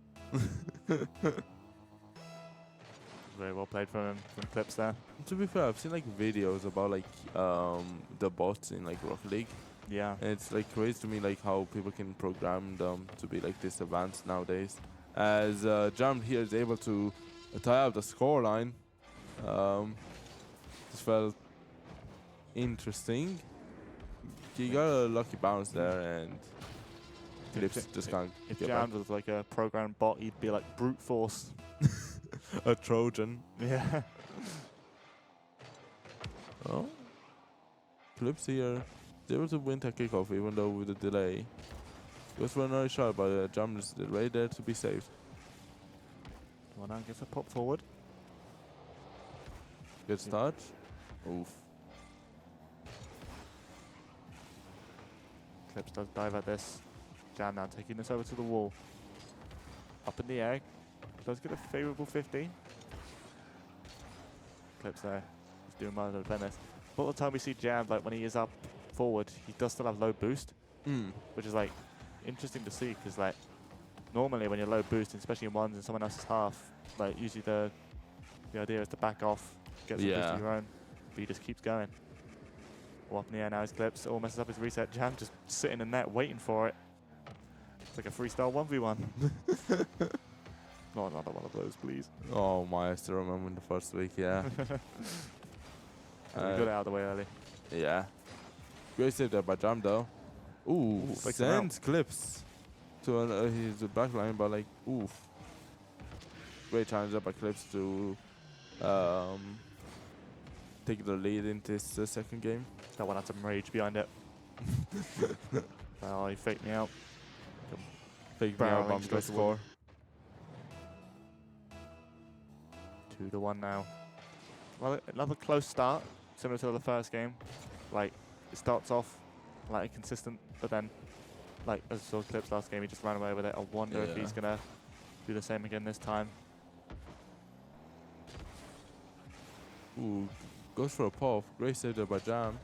Very well played from him, from Clips there. To be fair, I've seen like videos about like the bots in like Rocket League. Yeah. And it's like crazy to me like how people can program them to be like this advanced nowadays. As Jam here is able to tie up the scoreline. This felt interesting. He got a lucky bounce there, and Clips just can't If get Jam back. was like a programmed bot, he'd be like brute force. A Trojan. Yeah. Oh. Clips here. Is able to win the kickoff even though with the delay. Goes for another shot, but Jam is right there to be saved. Well, now gets a pop forward. Good start. Oof. Clips does dive at this. Jam now taking this over to the wall. Up in the air. Does get a favourable 50. Clips there. He's doing well to defend this. But all the time we see Jam, like when he is up forward, he does still have low boost, which is like interesting to see because like normally when you're low boost, especially in ones in someone else's half, like usually the idea is to back off, get some boost of your own, but he just keeps going. Well, up in the air now his Clips, all messes up his reset. Jam just sitting in net waiting for it. It's like a freestyle 1v1. Not another one of those, please. Oh my, I still remember in the first week, yeah. We got it out of the way early. Yeah. Great save there by Jam though. Ooh, fakes him out. sends Clips to his back line, but like, oof. Great challenge there by Clips to take the lead into his second game. That one had some rage behind it. Oh, he faked me out. Fake me out, Barreling but I'm gonna straight forward. score. 2-1 now. Well, another close start, similar to the first game. Like, it starts off like consistent, but then, like as saw Clips last game, he just ran away with it. I wonder if he's gonna do the same again this time. Ooh, goes for a pop. Great save there by Jam.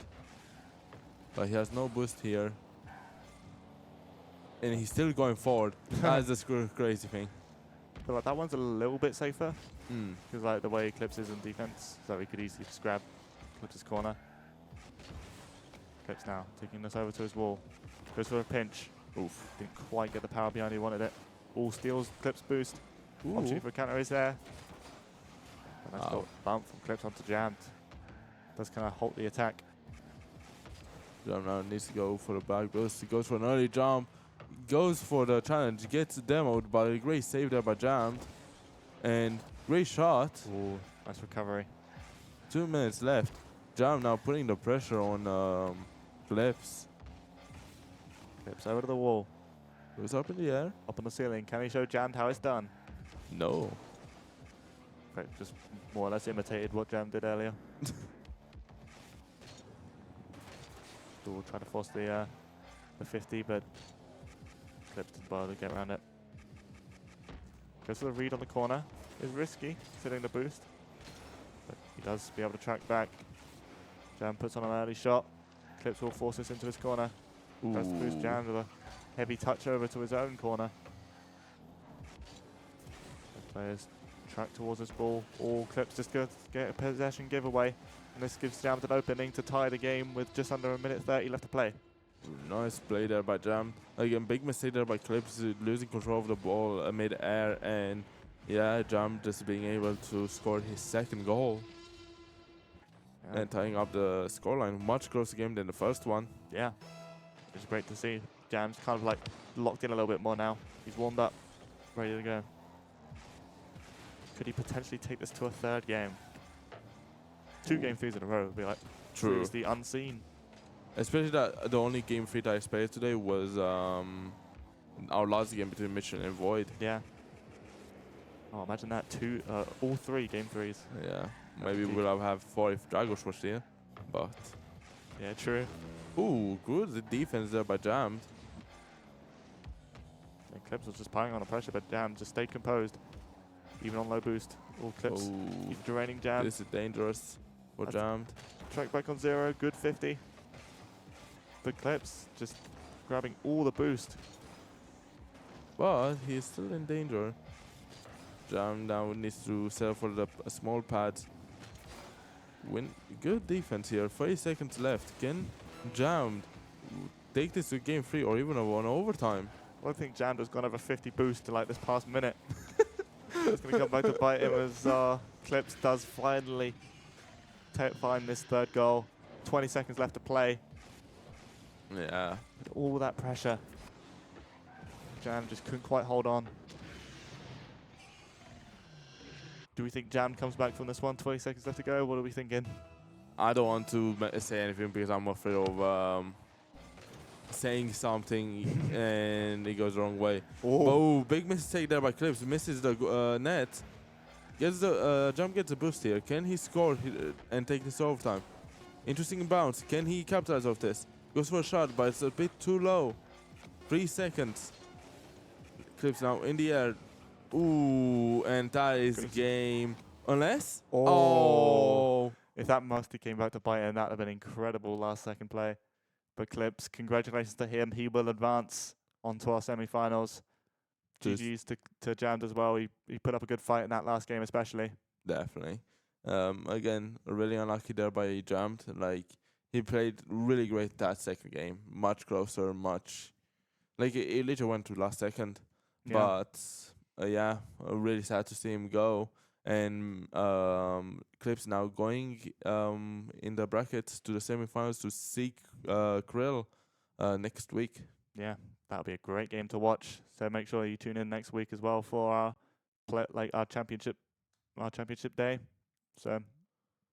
But he has no boost here. And he's still going forward. That's the crazy thing. I feel like that one's a little bit safer, because like the way Clips is in defense, so he could easily just grab Clips' corner. Clips now taking this over to his wall. Goes for a pinch. Oof, didn't quite get the power behind he wanted it. All steals Clips boost. Opportunity for a counter is there. A nice little bump from Clips onto Jammed. Does kind of halt the attack. Jam now needs to go for the back boost. He goes for an early jump. Goes for the challenge. Gets demoed, but a great save there by Jammed. And great shot. Ooh, nice recovery. 2 minutes left. Jam now putting the pressure on Clips. Clips over to the wall. It was up in the air. Up on the ceiling. Can he show Jammed how it's done? No. Right, just more or less imitated what Jam did earlier. We'll try to force the 50, but Clips didn't bother to get around it. Goes for the read on the corner. It's risky, sitting the boost, but he does be able to track back. Jam puts on an early shot. Clips will force this into his corner. Does the boost Jam with a heavy touch over to his own corner. The players track towards this ball. All Clips just get a possession giveaway. And this gives Jam an opening to tie the game with just under 1:30 left to play. Nice play there by Jam. Again, big mistake there by Clips, losing control of the ball mid-air, and yeah, Jam just being able to score his second goal and tying up the scoreline. Much closer game than the first one. Yeah, it's great to see. Jam's kind of like locked in a little bit more now. He's warmed up, ready to go. Could he potentially take this to a third game? 2 game 3s in a row would be like seriously unseen. Especially that the only game 3 that I played today was our last game between Mission and Void. Yeah. Oh, imagine that. All 3 game 3s. Yeah. Maybe we'll have 4 if Dragos was here. But yeah, true. ooh, good defense there by Jammed. And Clips was just piling on the pressure, but Jam just stayed composed. Even on low boost. All Clips keep draining Jam. This is dangerous for Jammed. Track back on 0, good 50. But Clips just grabbing all the boost. But he's still in danger. Jam now needs to settle for the small pads. Good defense here. 30 seconds left. Can Jammed take this to game 3 or even a 1 overtime? I don't think Jammed has gone over 50 boost to like this past minute. It's going to come back to bite him as Clips does finally find this third goal. 20 seconds left to play. Yeah. With all that pressure, Jam just couldn't quite hold on. Do we think Jam comes back from this one? 20 seconds left to go. What are we thinking? I don't want to say anything because I'm afraid of saying something and it goes the wrong way. Oh, big mistake there by Clips. Misses the net. Gets the jump, gets a boost here. Can he score and take this overtime? Interesting bounce. Can he capitalize off this? Goes for a shot, but it's a bit too low. 3 seconds. Clips now in the air. Ooh, and that is game. Unless? Oh. If that Musty came back to bite him, that would have been incredible last second play. But Clips, congratulations to him. He will advance onto our semi-finals. GG's to Jammed as well. He put up a good fight in that last game especially. Definitely. Again, really unlucky there by Jammed. Like, he played really great that second game. Much closer, much... Like, it literally went to last second. Yeah. But, really sad to see him go. And Clips now going in the brackets to the semifinals to seek Krill next week. Yeah, that'll be a great game to watch. So make sure you tune in next week as well for our championship day. So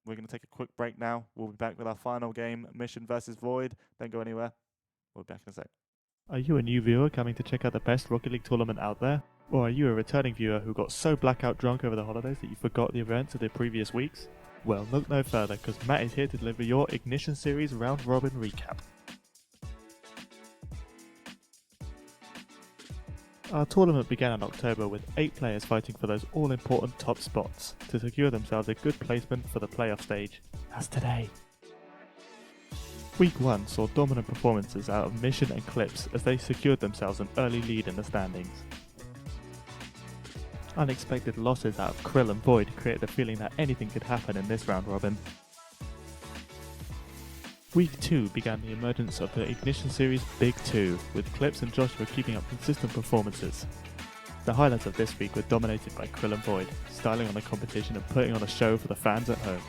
we're going to take a quick break now. We'll be back with our final game, Mission versus Void. Don't go anywhere. We'll be back in a sec. Are you a new viewer coming to check out the best Rocket League tournament out there? Or are you a returning viewer who got so blackout drunk over the holidays that you forgot the events of the previous weeks? Well, look no further, because Matt is here to deliver your Ignition Series round robin recap. Our tournament began in October with 8 players fighting for those all-important top spots to secure themselves a good placement for the playoff stage, as today. Week 1 saw dominant performances out of Mission and Clips as they secured themselves an early lead in the standings. Unexpected losses out of Krill and Void created the feeling that anything could happen in this round robin. Week 2 began the emergence of the Ignition Series Big 2, with Clips and Joshua keeping up consistent performances. The highlights of this week were dominated by Krill and Void, styling on the competition and putting on a show for the fans at home.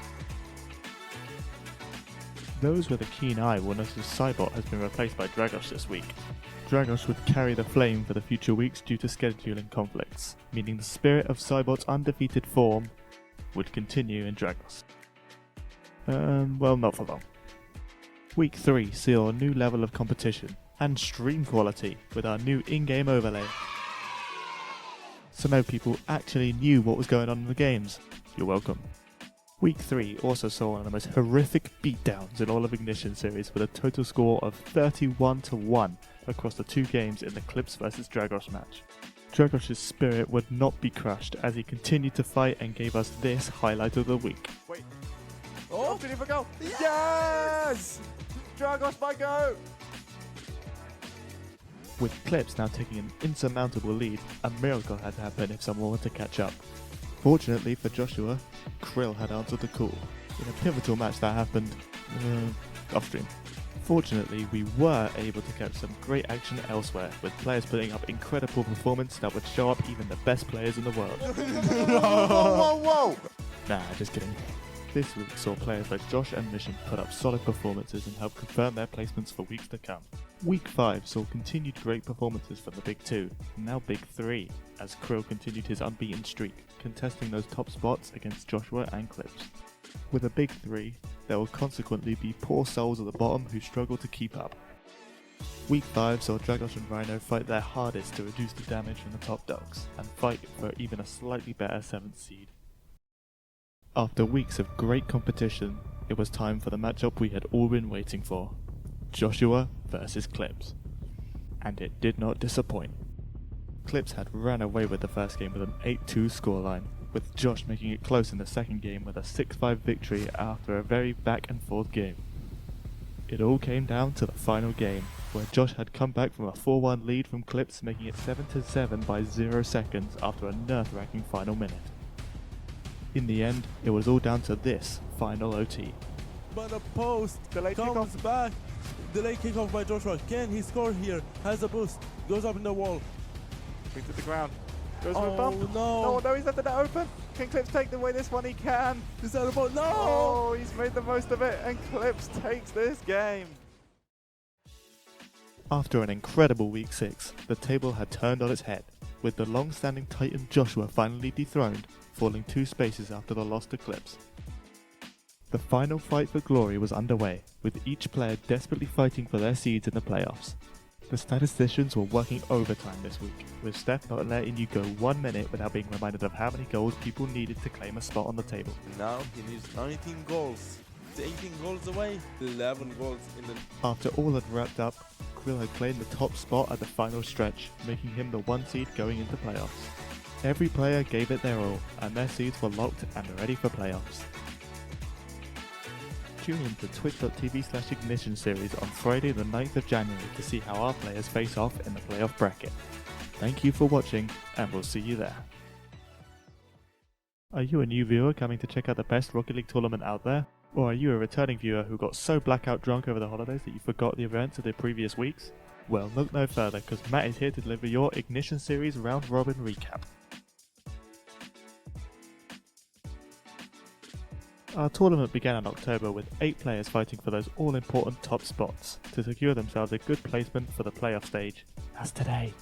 Those with a keen eye will notice Cybot has been replaced by Dragos this week. Dragos would carry the flame for the future weeks due to scheduling conflicts, meaning the spirit of Cybot's undefeated form would continue in Dragos. Well, not for long. Week 3 saw a new level of competition and stream quality with our new in-game overlay. So now people actually knew what was going on in the games. You're welcome. Week 3 also saw one of the most horrific beatdowns in all of Ignition Series with a total score of 31-1 across the 2 games in the Clips vs Dragos match. Dragos' spirit would not be crushed as he continued to fight and gave us this highlight of the week. Wait. Oh, did he for goal? Yes! Dragos by go! With Clips now taking an insurmountable lead, a miracle had to happen if someone were to catch up. Fortunately for Joshua, Krill had answered the call in a pivotal match that happened off-stream. Fortunately, we were able to catch some great action elsewhere, with players putting up incredible performance that would show up even the best players in the world. Whoa! Nah, just kidding. This week saw players like Josh and Mission put up solid performances and help confirm their placements for weeks to come. Week 5 saw continued great performances from the Big 2, and now Big 3, as Krill continued his unbeaten streak, contesting those top spots against Joshua and Clips. With a Big 3, there will consequently be poor souls at the bottom who struggle to keep up. Week 5 saw Dragos and Rhino fight their hardest to reduce the damage from the top dogs, and fight for even a slightly better 7th seed. After weeks of great competition, it was time for the matchup we had all been waiting for. Joshua versus Clips. And it did not disappoint. Clips had ran away with the first game with an 8-2 scoreline, with Josh making it close in the second game with a 6-5 victory after a very back and forth game. It all came down to the final game, where Josh had come back from a 4-1 lead from Clips, making it 7-7 by 0 seconds after a nerve-wracking final minute. In the end, it was all down to this final OT. But the post Delay comes back. Delay kickoff by Joshua. Can he score here? Has a boost. Goes up in the wall. Brings it to the ground. Goes for a bump. No. No, he's left it open. Can Clips take away this one? He can. Is that a ball? No. Oh, he's made the most of it, and Clips takes this game. After an incredible week 6, the table had turned on its head, with the long-standing Titan Joshua finally dethroned, falling 2 spaces after the loss to Clips. The final fight for glory was underway, with each player desperately fighting for their seeds in the playoffs. The statisticians were working overtime this week, with Steph not letting you go 1 minute without being reminded of how many goals people needed to claim a spot on the table. Now he needs 19 goals. 18 goals away, 11 goals in the... After all had wrapped up, Krill had claimed the top spot at the final stretch, making him the 1 seed going into playoffs. Every player gave it their all, and their seeds were locked and ready for playoffs. Tune in to twitch.tv/ignition series on Friday the 9th of January to see how our players face off in the playoff bracket. Thank you for watching, and we'll see you there. Are you a new viewer coming to check out the best Rocket League tournament out there? Or are you a returning viewer who got so blackout drunk over the holidays that you forgot the events of the previous weeks? Well, look no further, because Matt is here to deliver your Ignition Series round robin recap. Our tournament began in October with 8 players fighting for those all-important top spots to secure themselves a good placement for the playoff stage, as today.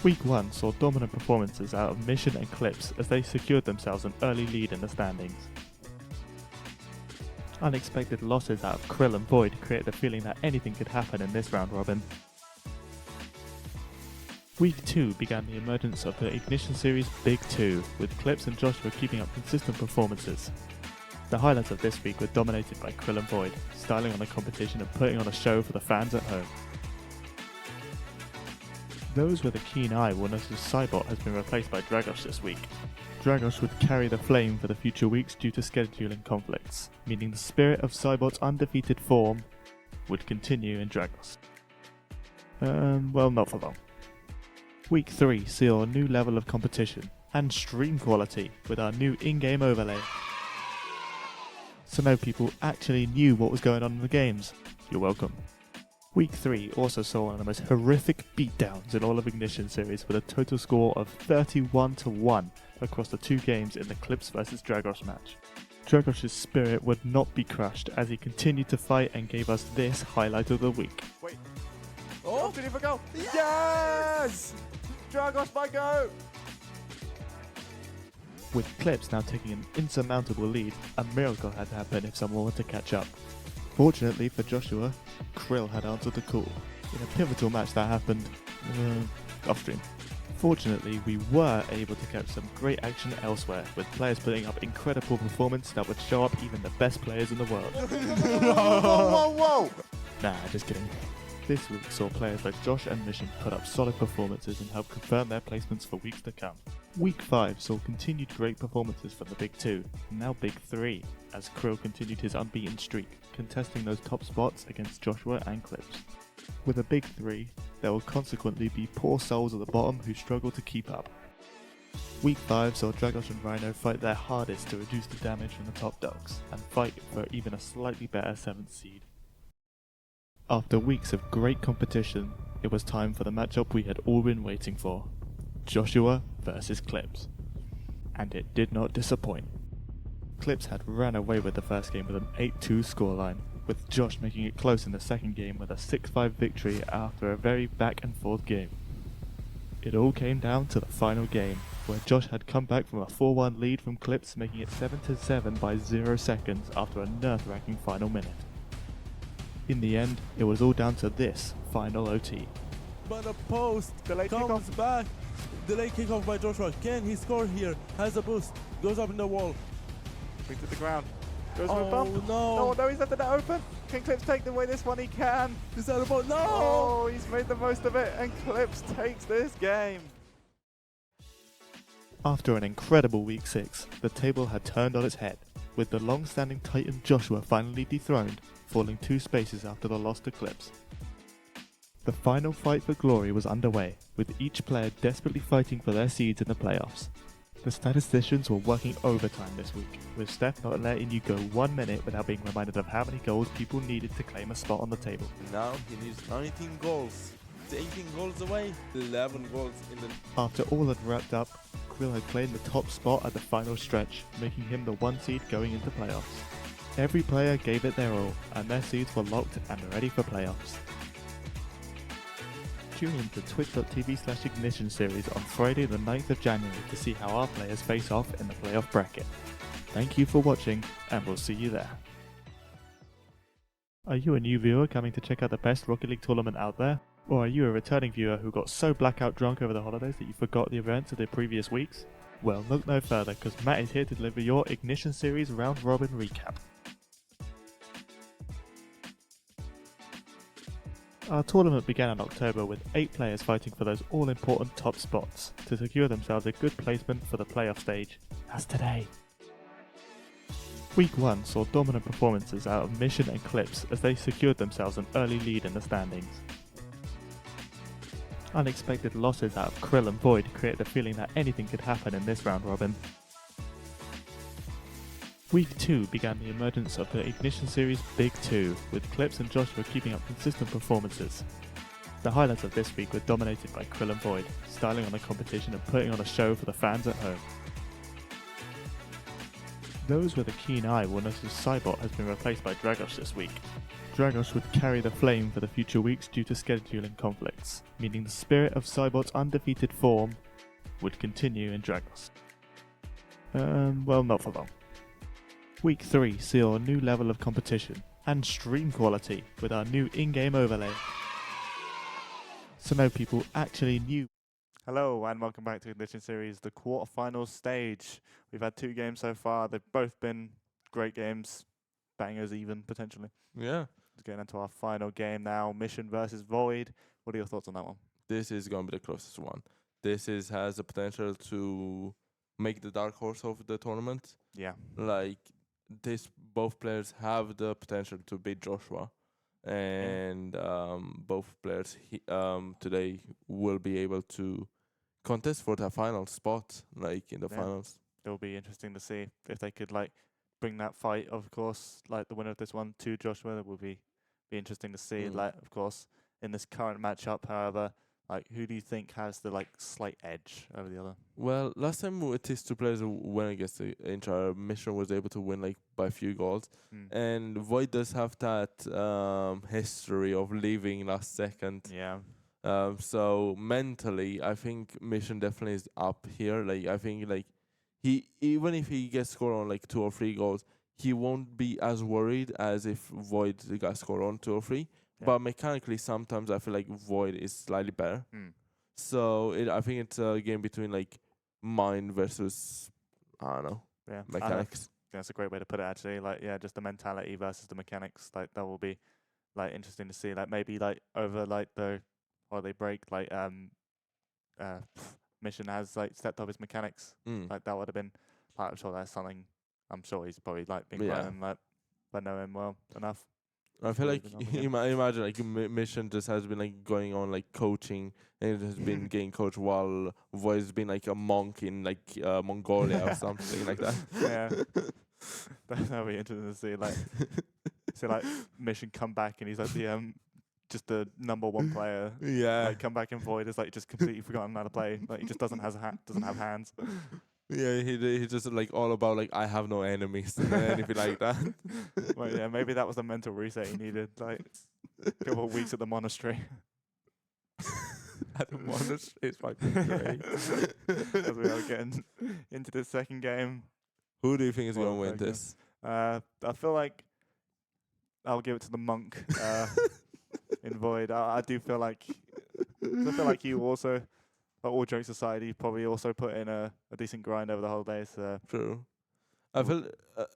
Week 1 saw dominant performances out of Mission and Clips as they secured themselves an early lead in the standings. Unexpected losses out of Krill and Void created the feeling that anything could happen in this round robin. Week 2 began the emergence of the Ignition Series Big 2, with Clips and Joshua keeping up consistent performances. The highlights of this week were dominated by Krill and Void, styling on the competition and putting on a show for the fans at home. Those with a keen eye will notice Cybot has been replaced by Dragos this week. Dragos would carry the flame for the future weeks due to scheduling conflicts, meaning the spirit of Cybot's undefeated form would continue in Dragos. Well, not for long. Week 3 saw a new level of competition and stream quality with our new in-game overlay. So now people actually knew what was going on in the games. You're welcome. Week 3 also saw one of the most horrific beatdowns in all of Ignition Series with a total score of 31-1 across the 2 games in the Clips vs Dragos match. Dragos' spirit would not be crushed as he continued to fight and gave us this highlight of the week. Wait. Oh, did he for goal? Yes! Dragos by go! With Clips now taking an insurmountable lead, a miracle had to happen if someone were to catch up. Fortunately for Joshua, Krill had answered the call in a pivotal match that happened off-stream. Fortunately, we were able to catch some great action elsewhere, with players putting up incredible performance that would show up even the best players in the world. Whoa! Nah, just kidding. This week saw players like Josh and Mission put up solid performances and help confirm their placements for weeks to come. Week 5 saw continued great performances from the Big 2, and now Big 3, as Krill continued his unbeaten streak, contesting those top spots against Joshua and Clips. With a Big 3, there will consequently be poor souls at the bottom who struggle to keep up. Week 5 saw Dragos and Rhino fight their hardest to reduce the damage from the top dogs, and fight for even a slightly better 7th seed. After weeks of great competition, it was time for the matchup we had all been waiting for. Joshua versus Clips. And it did not disappoint. Clips had ran away with the first game with an 8-2 scoreline, with Josh making it close in the second game with a 6-5 victory after a very back and forth game. It all came down to the final game, where Josh had come back from a 4-1 lead from Clips, making it 7-7 by 0 seconds after a nerve-wracking final minute. In the end, it was all down to this final OT. But a post Delayed comes back. Delayed kickoff by Joshua. Can he score here? Has a boost. Goes up in the wall. Brings it to the ground. Goes for a bump. No. No, he's left it open. Can Clips take away this one? He can. Is that a ball? No! Oh, he's made the most of it, and Clips takes this game. After an incredible week 6, the table had turned on its head, with the long-standing Titan Joshua finally dethroned, falling 2 spaces after the loss to Clips. The final fight for glory was underway, with each player desperately fighting for their seeds in the playoffs. The statisticians were working overtime this week, with Steph not letting you go 1 minute without being reminded of how many goals people needed to claim a spot on the table. Now he needs 19 goals. 18 goals away, 11 goals in the... After all had wrapped up, Krill had claimed the top spot at the final stretch, making him the 1 seed going into playoffs. Every player gave it their all, and their seeds were locked and ready for playoffs. Tune in to twitch.tv/ignition series on Friday the 9th of January to see how our players face off in the playoff bracket. Thank you for watching, and we'll see you there. Are you a new viewer coming to check out the best Rocket League tournament out there? Or are you a returning viewer who got so blackout drunk over the holidays that you forgot the events of the previous weeks? Well, look no further, because Matt is here to deliver your Ignition Series round robin recap. Our tournament began in October with 8 players fighting for those all-important top spots to secure themselves a good placement for the playoff stage. That's today. Week 1 saw dominant performances out of Mission and Clips as they secured themselves an early lead in the standings. Unexpected losses out of Krill and Void created the feeling that anything could happen in this round robin. Week 2 began the emergence of the Ignition Series Big 2, with Clips and Joshua keeping up consistent performances. The highlights of this week were dominated by Krill and Void, styling on the competition and putting on a show for the fans at home. Those with a keen eye will notice Cybot has been replaced by Dragos this week. Dragos would carry the flame for the future weeks due to scheduling conflicts, meaning the spirit of Cybot's undefeated form would continue in Dragos. Well, not for long. Week 3 saw a new level of competition and stream quality with our new in-game overlay. So now people actually knew. Hello and welcome back to Ignition Series, the quarterfinals stage. We've had 2 games so far. They've both been great games, bangers even potentially. Yeah, Let's get into our final game now, Mission versus Void. What are your thoughts on that one? this is going to be the closest one. This has the potential to make the dark horse of the tournament. Yeah, Like, both players have the potential to beat Joshua, and both players today will be able to contest for the final spot, like in the Yeah. finals. it'll be interesting to see if they could bring that fight, of course, the winner of this one to Joshua. It will be interesting to see. Of course, in this current matchup, however, who do you think has the slight edge over the other? Well, last time with these 2 players who went against the entire Mission was able to win by a few goals. And Void does have that history of leaving last second. Yeah, So mentally, I think Mission definitely is up here. I think he, even if he gets scored on 2 or 3 goals, he won't be as worried as if Void got scored on 2 or 3. Yeah. But mechanically, sometimes I feel like Void is slightly better. So I think it's a game between mind versus, I don't know, yeah. mechanics. That's a great way to put it, actually. Just the mentality versus the mechanics. That will be interesting to see. Maybe over the holiday break, Mission has stepped up his mechanics. That would have been I'm sure that's something. I'm sure he's probably been Yeah. learning I know him well enough. I feel like Probably the imagine Mission just has been going on coaching, and it has been getting coached while Void has been a monk in Mongolia or something like that. Yeah, that'll be interesting to see. Mission come back and he's the just the number 1 player. Yeah, Come back in Void is just completely forgotten how to play. He just doesn't have hands. yeah. He's just all about I have no enemies and anything like that. Well, yeah, maybe that was the mental reset he needed. A couple of weeks at the monastery. At the monastery, it's fucking great. As we are getting into the second game. Who do you think is Well, going to win okay. this? I feel like I'll give it to the monk in Void. I do feel like you also, all jokes aside, you probably also put in a decent grind over the holidays. True. I feel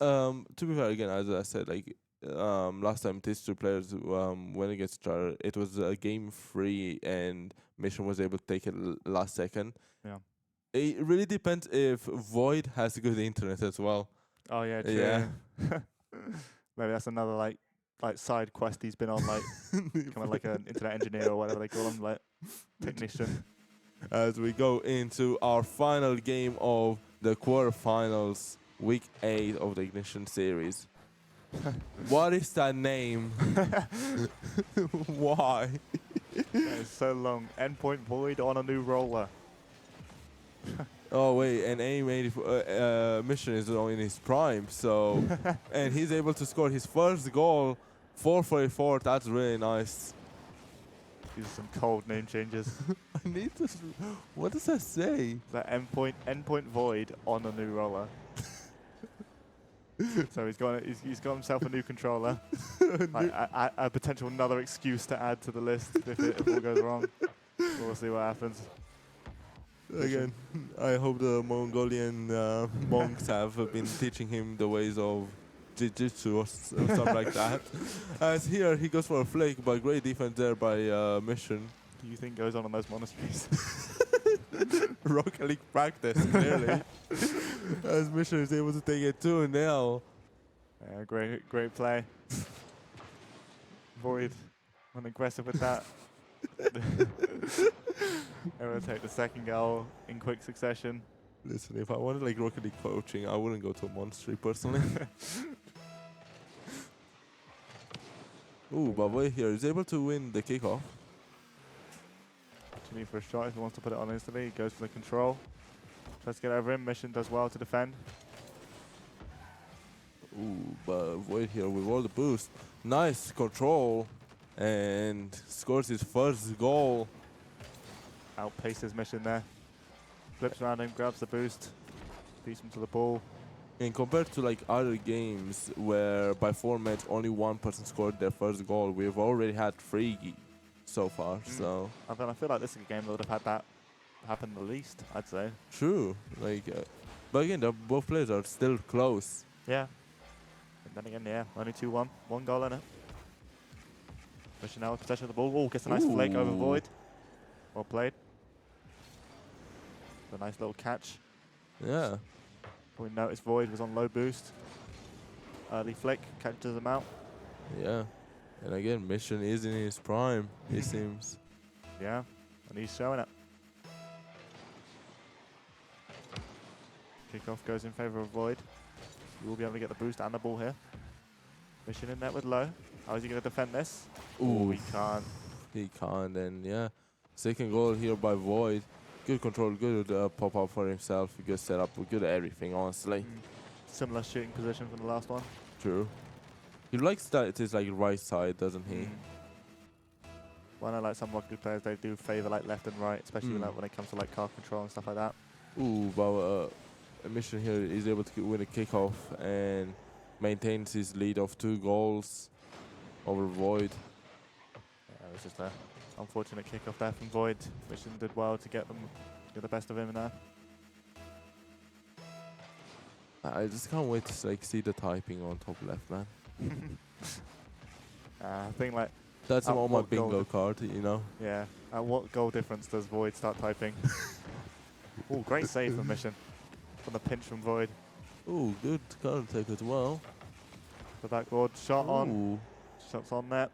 to be fair, again, as I said, last time these 2 players went against each other, it was a game 3 and Mission was able to take it last second. Yeah. It really depends if Void has good internet as well. Oh yeah, true. Yeah. Maybe that's another side quest he's been on, becoming an internet engineer or whatever they call him, technician. As we go into our final game of the quarterfinals, week 8 of the Ignition series. What is that name? Why? That is so long. Endpoint Void on a new roller. Oh wait, and AIM-84 Mission is now in his prime, so and he's able to score his first goal, 444. That's really nice. These are some cold name changes. I need to. What does that say? That endpoint Void on a new roller. So he's got himself a new controller. Like, a potential another excuse to add to the list if all goes wrong. We'll see what happens. Again, I hope the Mongolian monks have been teaching him the ways of jiu-jitsu or something like that. As here, he goes for a flake, but great defense there by Mission. Do you think goes on those monasteries? Rocket League practice, clearly. As Mission is able to take it 2-0. Yeah, great play. Void went aggressive with that. They will take the second goal in quick succession. Listen, if I wanted like Rocket League coaching, I wouldn't go to a monastery personally. Ooh, but wait here, he's able to win the kickoff. Opportunity for a shot if he wants to put it on instantly. He goes for the control. Tries to get over him. Mission does well to defend. Ooh, but Void here with all the boost. Nice control. And scores his first goal. Outpaces Mission there. Flips around him, grabs the boost. Beats him to the ball. And compared to like other games where by format only one person scored their first goal, we've already had 3 so far. So I feel like this is a game that would have had that happen the least, I'd say. true. Like, but again, both players are still close. Yeah. And then again, yeah, only 2-1. 1 goal in it. Mission now with possession of the ball. Oh, gets a nice flake over Ooh. Void. Well played. A nice little catch. Yeah. We noticed Void was on low boost. Early flick, catches him out. Yeah. And again, Mission is in his prime, it seems. Yeah, and he's showing it. Kickoff goes in favour of Void. He will be able to get the boost and the ball here. Mission in net with low. How is he going to defend this? Ooh. He can't. He can't, and yeah. Second goal here by Void. Good control, good pop-up for himself, good setup, good everything, honestly. Similar shooting position from the last one. True. He likes that it is like right side, doesn't he? Well, I know like some rugby players, they do favour like left and right, especially Mm. like when it comes to like car control and stuff like that. Ooh, but Mission here is able to win a kickoff and maintains his lead of 2 goals over Void. Yeah, it was just a unfortunate kickoff there from Void. Mission did well to get the best of him in there. I just can't wait to like see the typing on top left, man. I think like, That's At on my what goal bingo card, you know. yeah, at what goal difference does Void start typing? Oh, great save from Mission. From the pinch from Void. Ooh, good counter take as well. The backboard shot on. Ooh. Shots on net.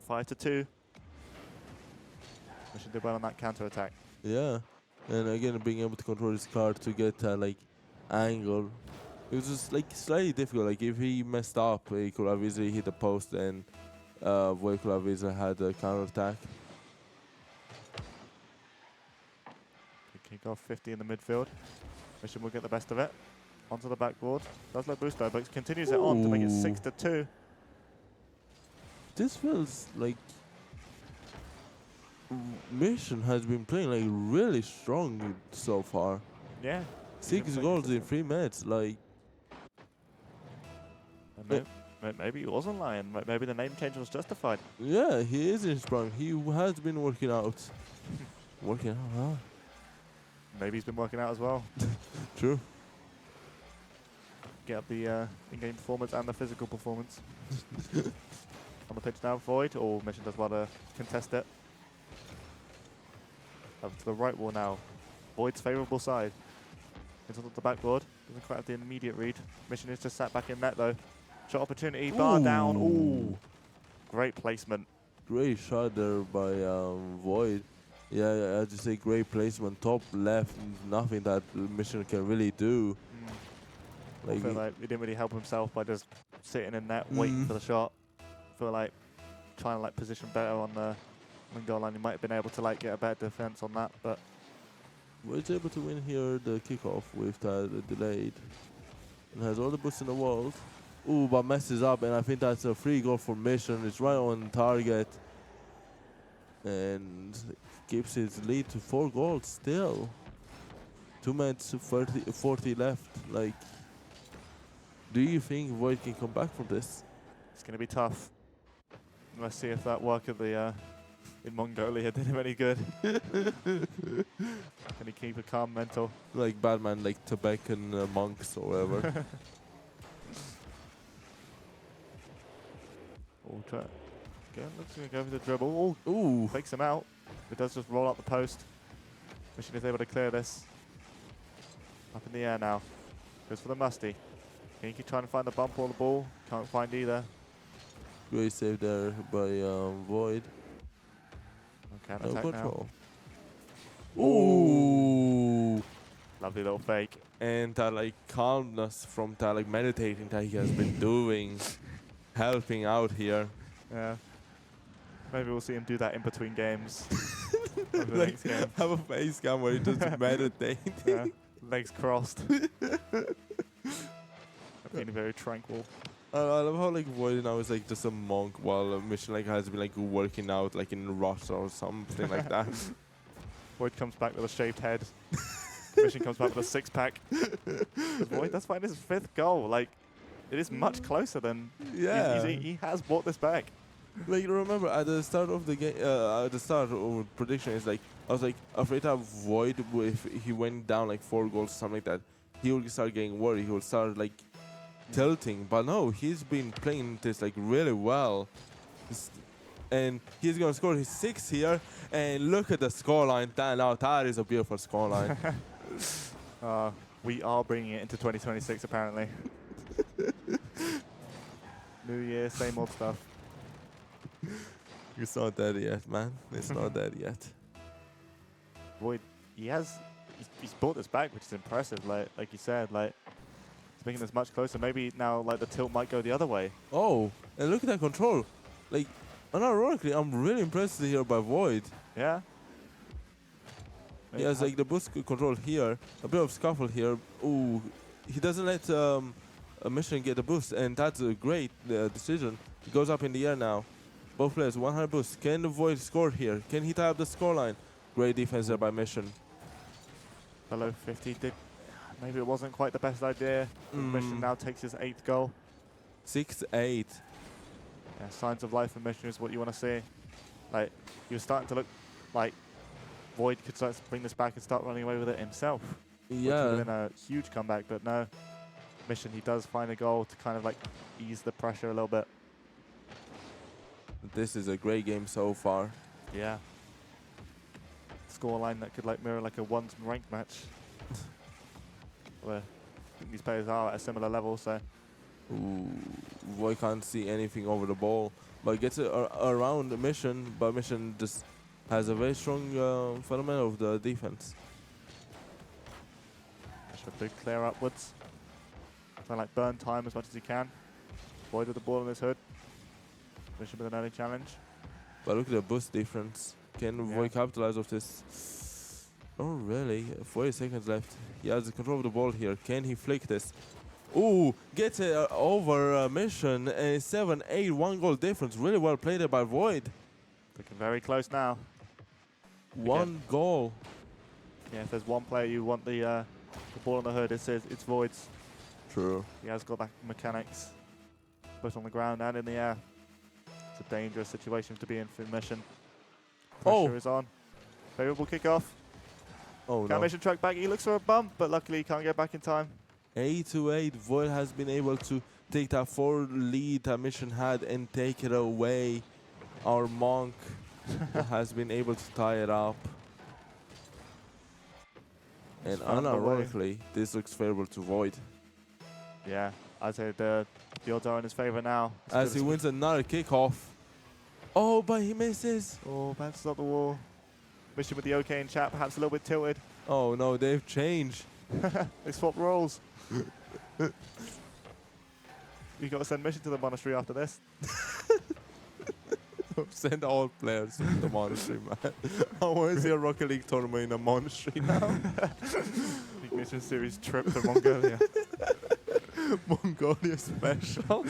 5-2. Mission did well on that counter attack. Yeah, and again being able to control his card to get like angle. It was just like slightly difficult. Like if he messed up, he could have easily hit the post and Void could have easily had a counter attack. Kick off 50 in the midfield. Mission will get the best of it. Onto the backboard. Does let boost though, but continues it on to make it Ooh. 6-2. This feels like Mission has been playing like really strong so far. Yeah. 6 goals in 3 minutes, like And maybe he wasn't lying. Maybe the name change was justified. yeah, he is in his prime. He has been working out. Working out, huh? Maybe he's been working out as well. True. Get up the in-game performance and the physical performance. On the pitch now, Void. Or Mission does well to contest it. Up to the right wall now. Void's favourable side. It's onto the backboard. Doesn't quite have the immediate read. Mission is just sat back in net though. Shot opportunity, bar down. Ooh. Great placement. Great shot there by Void. Yeah, as you say, great placement. Top left, nothing that Mission can really do. I feel like he didn't really help himself by just sitting in net, waiting for the shot. I feel like trying to like position better on the goal line. He might have been able to like get a better defense on that, but Void's able to win here the kickoff with that delayed. And has all the boots in the world. Ooh, but messes up, and I think that's a free goal for Mission. It's right on target. And keeps his lead to 4 goals still. 2 minutes, 40 left. Like, Do you think Void can come back from this? It's going to be tough. Let's see if that work of the in Mongolia did him any good. Can he keep a calm mental? Like Batman, like Tibetan monks or whatever. Ultra. Again, looks going to go for the dribble. Oh, Ooh. fakes him out. It does just roll out the post. Mission is able to clear this. Up in the air now. Goes for the musty. Can he keep trying to find the bump or the ball? Can't find either. Great save there by Void. Okay, No attack control. now. Ooh. Lovely little fake. And that like calmness from that like meditating that he has been doing, helping out here. Yeah. Maybe we'll see him do that in between games. Over the Like next game. have a face cam where he just meditate. Yeah. Legs crossed. Being very tranquil. I love how like Void now is like just a monk while Mission like has been like working out like in Russia or something like that. Void comes back with a shaved head. Mission comes back with a six-pack. Void, that's fine. His 5th goal. Like, it is much closer than Yeah. he has brought this back. Like remember at the start of the game, at the start of prediction is like I was like afraid that Void if he went down like 4 goals or something like that, he would start getting worried. He would start like tilting. But no, he's been playing this like really well, and he's gonna score his 6th here. And look at the scoreline. That is a beautiful scoreline. We are bringing it into 2026 apparently. New year, same old stuff. It's not dead yet, man. It's not dead yet. Void, he's brought this back, which is impressive. Like you said, like it's making this much closer. Maybe now like the tilt might go the other way. Oh, and look at that control. Like, unironically, I'm really impressed here by Void. Yeah. He has like the boost control here, a bit of scuffle here. Ooh, he doesn't let a Mission get the boost, and that's a great decision. He goes up in the air now. Both players 100 boost. Can the Void score here? Can he tie up the scoreline? Great defense there by Mission. Below 50 did. Maybe it wasn't quite the best idea. Mission now takes his 8th goal. 6-8. Yeah, signs of life for Mission is what you want to see. Like, he was starting to look like Void could start to bring this back and start running away with it himself. Which would have been Yeah. a huge comeback, but no. Mission, he does find a goal to kind of like ease the pressure a little bit. This is a great game so far. Yeah. Scoreline that could like mirror like a one's ranked match. Where I think these players are at a similar level, so Ooh, Void can't see anything over the ball, but gets it around the Mission, but Mission just has a very strong fundamental of the defense. should big clear upwards. Trying like burn time as much as he can. Void with the ball in his hood. Mission with an early challenge. But look at the boost difference. Can Void capitalize off this? Oh, really? 40 seconds left. He has the control of the ball here. Can he flick this? Ooh, gets it over Mission. 7-8, 1 goal difference. Really well played there by Void. Looking very close now. 1 goal. Yeah, if there's one player you want the ball in the hood, it's Void's. True. He has got that mechanics, both on the ground and in the air. It's a dangerous situation to be in for Mission. Pressure is on. Favorable kickoff. Oh Can no. Mission track back? He looks for a bump, but luckily he can't get back in time. 8-8. Void has been able to take that 4 lead that Mission had and take it away. Our Monk has been able to tie it up. And found a way. unironically, this looks favorable to Void. Yeah, I'd say the odds are in his favor now. As he wins another kickoff. Oh, but he misses. Oh, bounces up the wall. Mission with the OK in chat, perhaps a little bit tilted. Oh no, they've changed. They swapped roles. We got to send Mission to the monastery after this. Send all players to the monastery, man. I want to see a Rocket League tournament in a monastery now. Big Mission Series trip to Mongolia. Mongolia special.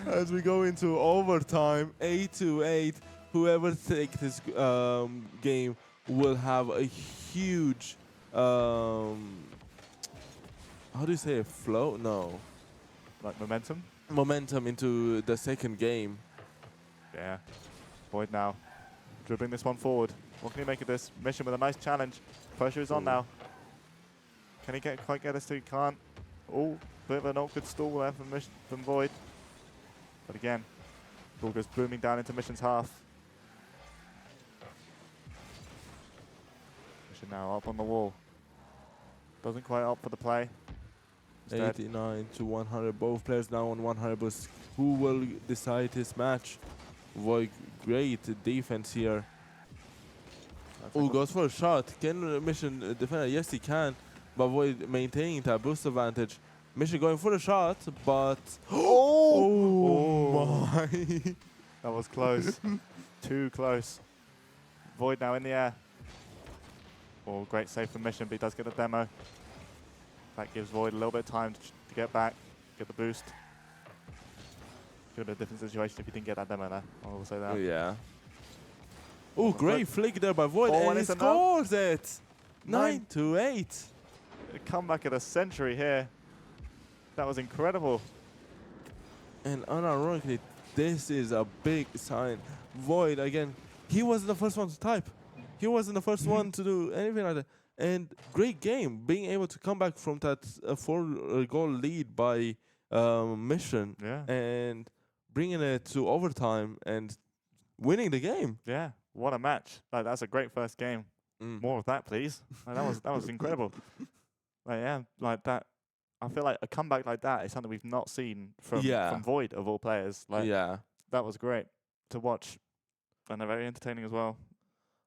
As we go into overtime, 8-8. Whoever takes this game will have a huge how do you say it? Flow? No. Like momentum. Momentum into the second game. Yeah. Void now. Dribbling this one forward. What can he make of this? Mission with a nice challenge. Pressure is on Ooh. now. Can he quite get us to? He can't. Oh, bit of an awkward stall there from Void. But again, ball goes booming down into Mission's half. Mission now up on the wall. Doesn't quite opt for the play. Instead, 89 to 100. Both players now on 100 boosts. Who will decide this match? Void, great defense here. Oh, goes for a shot. Can Mission defend? Yes, he can. But Void maintaining that boost advantage. Mission going for the shot, but Oh! my! That was close. Too close. Void now in the air. Oh, great save from Mission, but he does get a demo. That gives Void a little bit of time to get back, get the boost. Could have been a different situation if you didn't get that demo there. I will say that. Yeah. Oh, great flick there by Void, Oh, and and he it's enough. scores it! 9 to 8. A comeback of the century here. That was incredible. And unironically, this is a big sign. Void, again, he wasn't the first one to type. He wasn't the first one to do anything like that. And great game, being able to come back from that 4-goal lead by Mission Yeah. and bringing it to overtime and winning the game. Yeah. What a match. Like, that's a great first game. More of that, please. Like, that was incredible. Like, yeah, like that. I feel like a comeback like that is something we've not seen from Void of all players. Like, Yeah, that was great to watch, and they're very entertaining as well.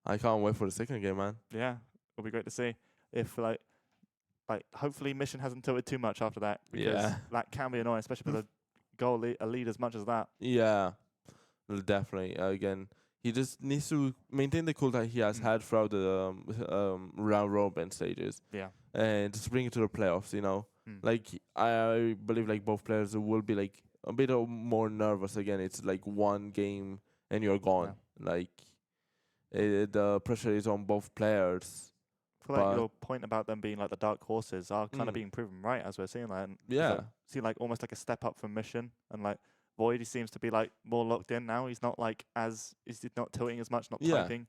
I can't wait for the second game, man. Yeah, it'll be great to see if like hopefully Mission hasn't tilted too much after that, because Yeah. that can be annoying, especially with a lead as much as that. Yeah, definitely. Again, he just needs to maintain the cool that he has had throughout the round robin stages. Yeah. And just bring it to the playoffs, you know. Mm. Like, I believe like both players will be like a bit more nervous again. It's like one game and you're gone. Like, the pressure is on both players. I feel like your point about them being like the dark horses are kind of being proven right, as we're seeing that. And Yeah. see like almost like a step up from Mission, and like Void, he seems to be like more locked in now. He's not like he's not tilting as much, not Yeah. typing.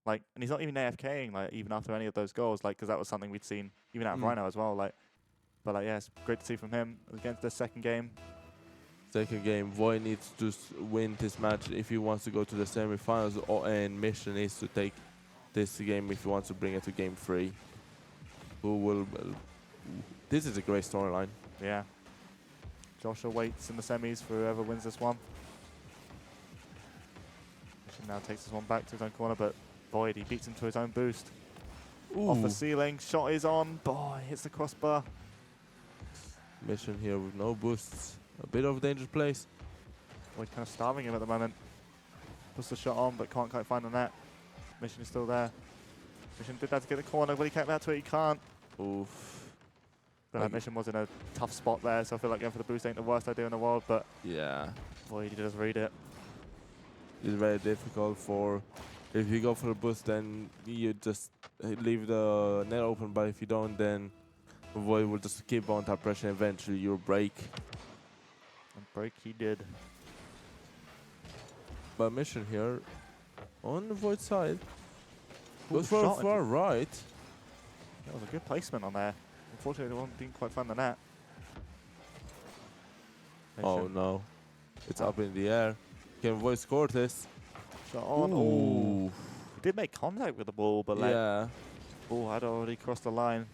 Like, and he's not even AFKing, like, even after any of those goals, like, because that was something we'd seen even out of Rhino as well, like. But like, yeah, it's great to see from him against the second game. Second game, Void needs to win this match if he wants to go to the semifinals, and Mission needs to take this game if he wants to bring it to game 3. Who will? This is a great storyline. Yeah. Joshua waits in the semis for whoever wins this one. Mission now takes this one back to his own corner, but Void, he beats him to his own boost. Off the ceiling, shot is on. Boy, hits the crossbar. Mission here with no boosts. A bit of a dangerous place. Void kind of starving him at the moment. Puts the shot on, but can't quite find the net. Mission is still there. Mission did that to get the corner, but he came out to it, he can't. Oof. But that Mission was in a tough spot there, so I feel like going for the boost ain't the worst idea in the world, but Yeah. Void, he does read it. It's very difficult for. If you go for a boost, then you just leave the net open. But if you don't, then Void will just keep on that pressure. Eventually, you'll break. And break he did. But Mission here on the Void side Ooh, goes for shot far into- right. That was a good placement on there. Unfortunately, the one didn't quite find the net. Oh Mission no, it's up in the air. Can Void score this? shot on. Oh, Ooh. he did make contact with the ball, but like, Yeah. ball had already crossed the line.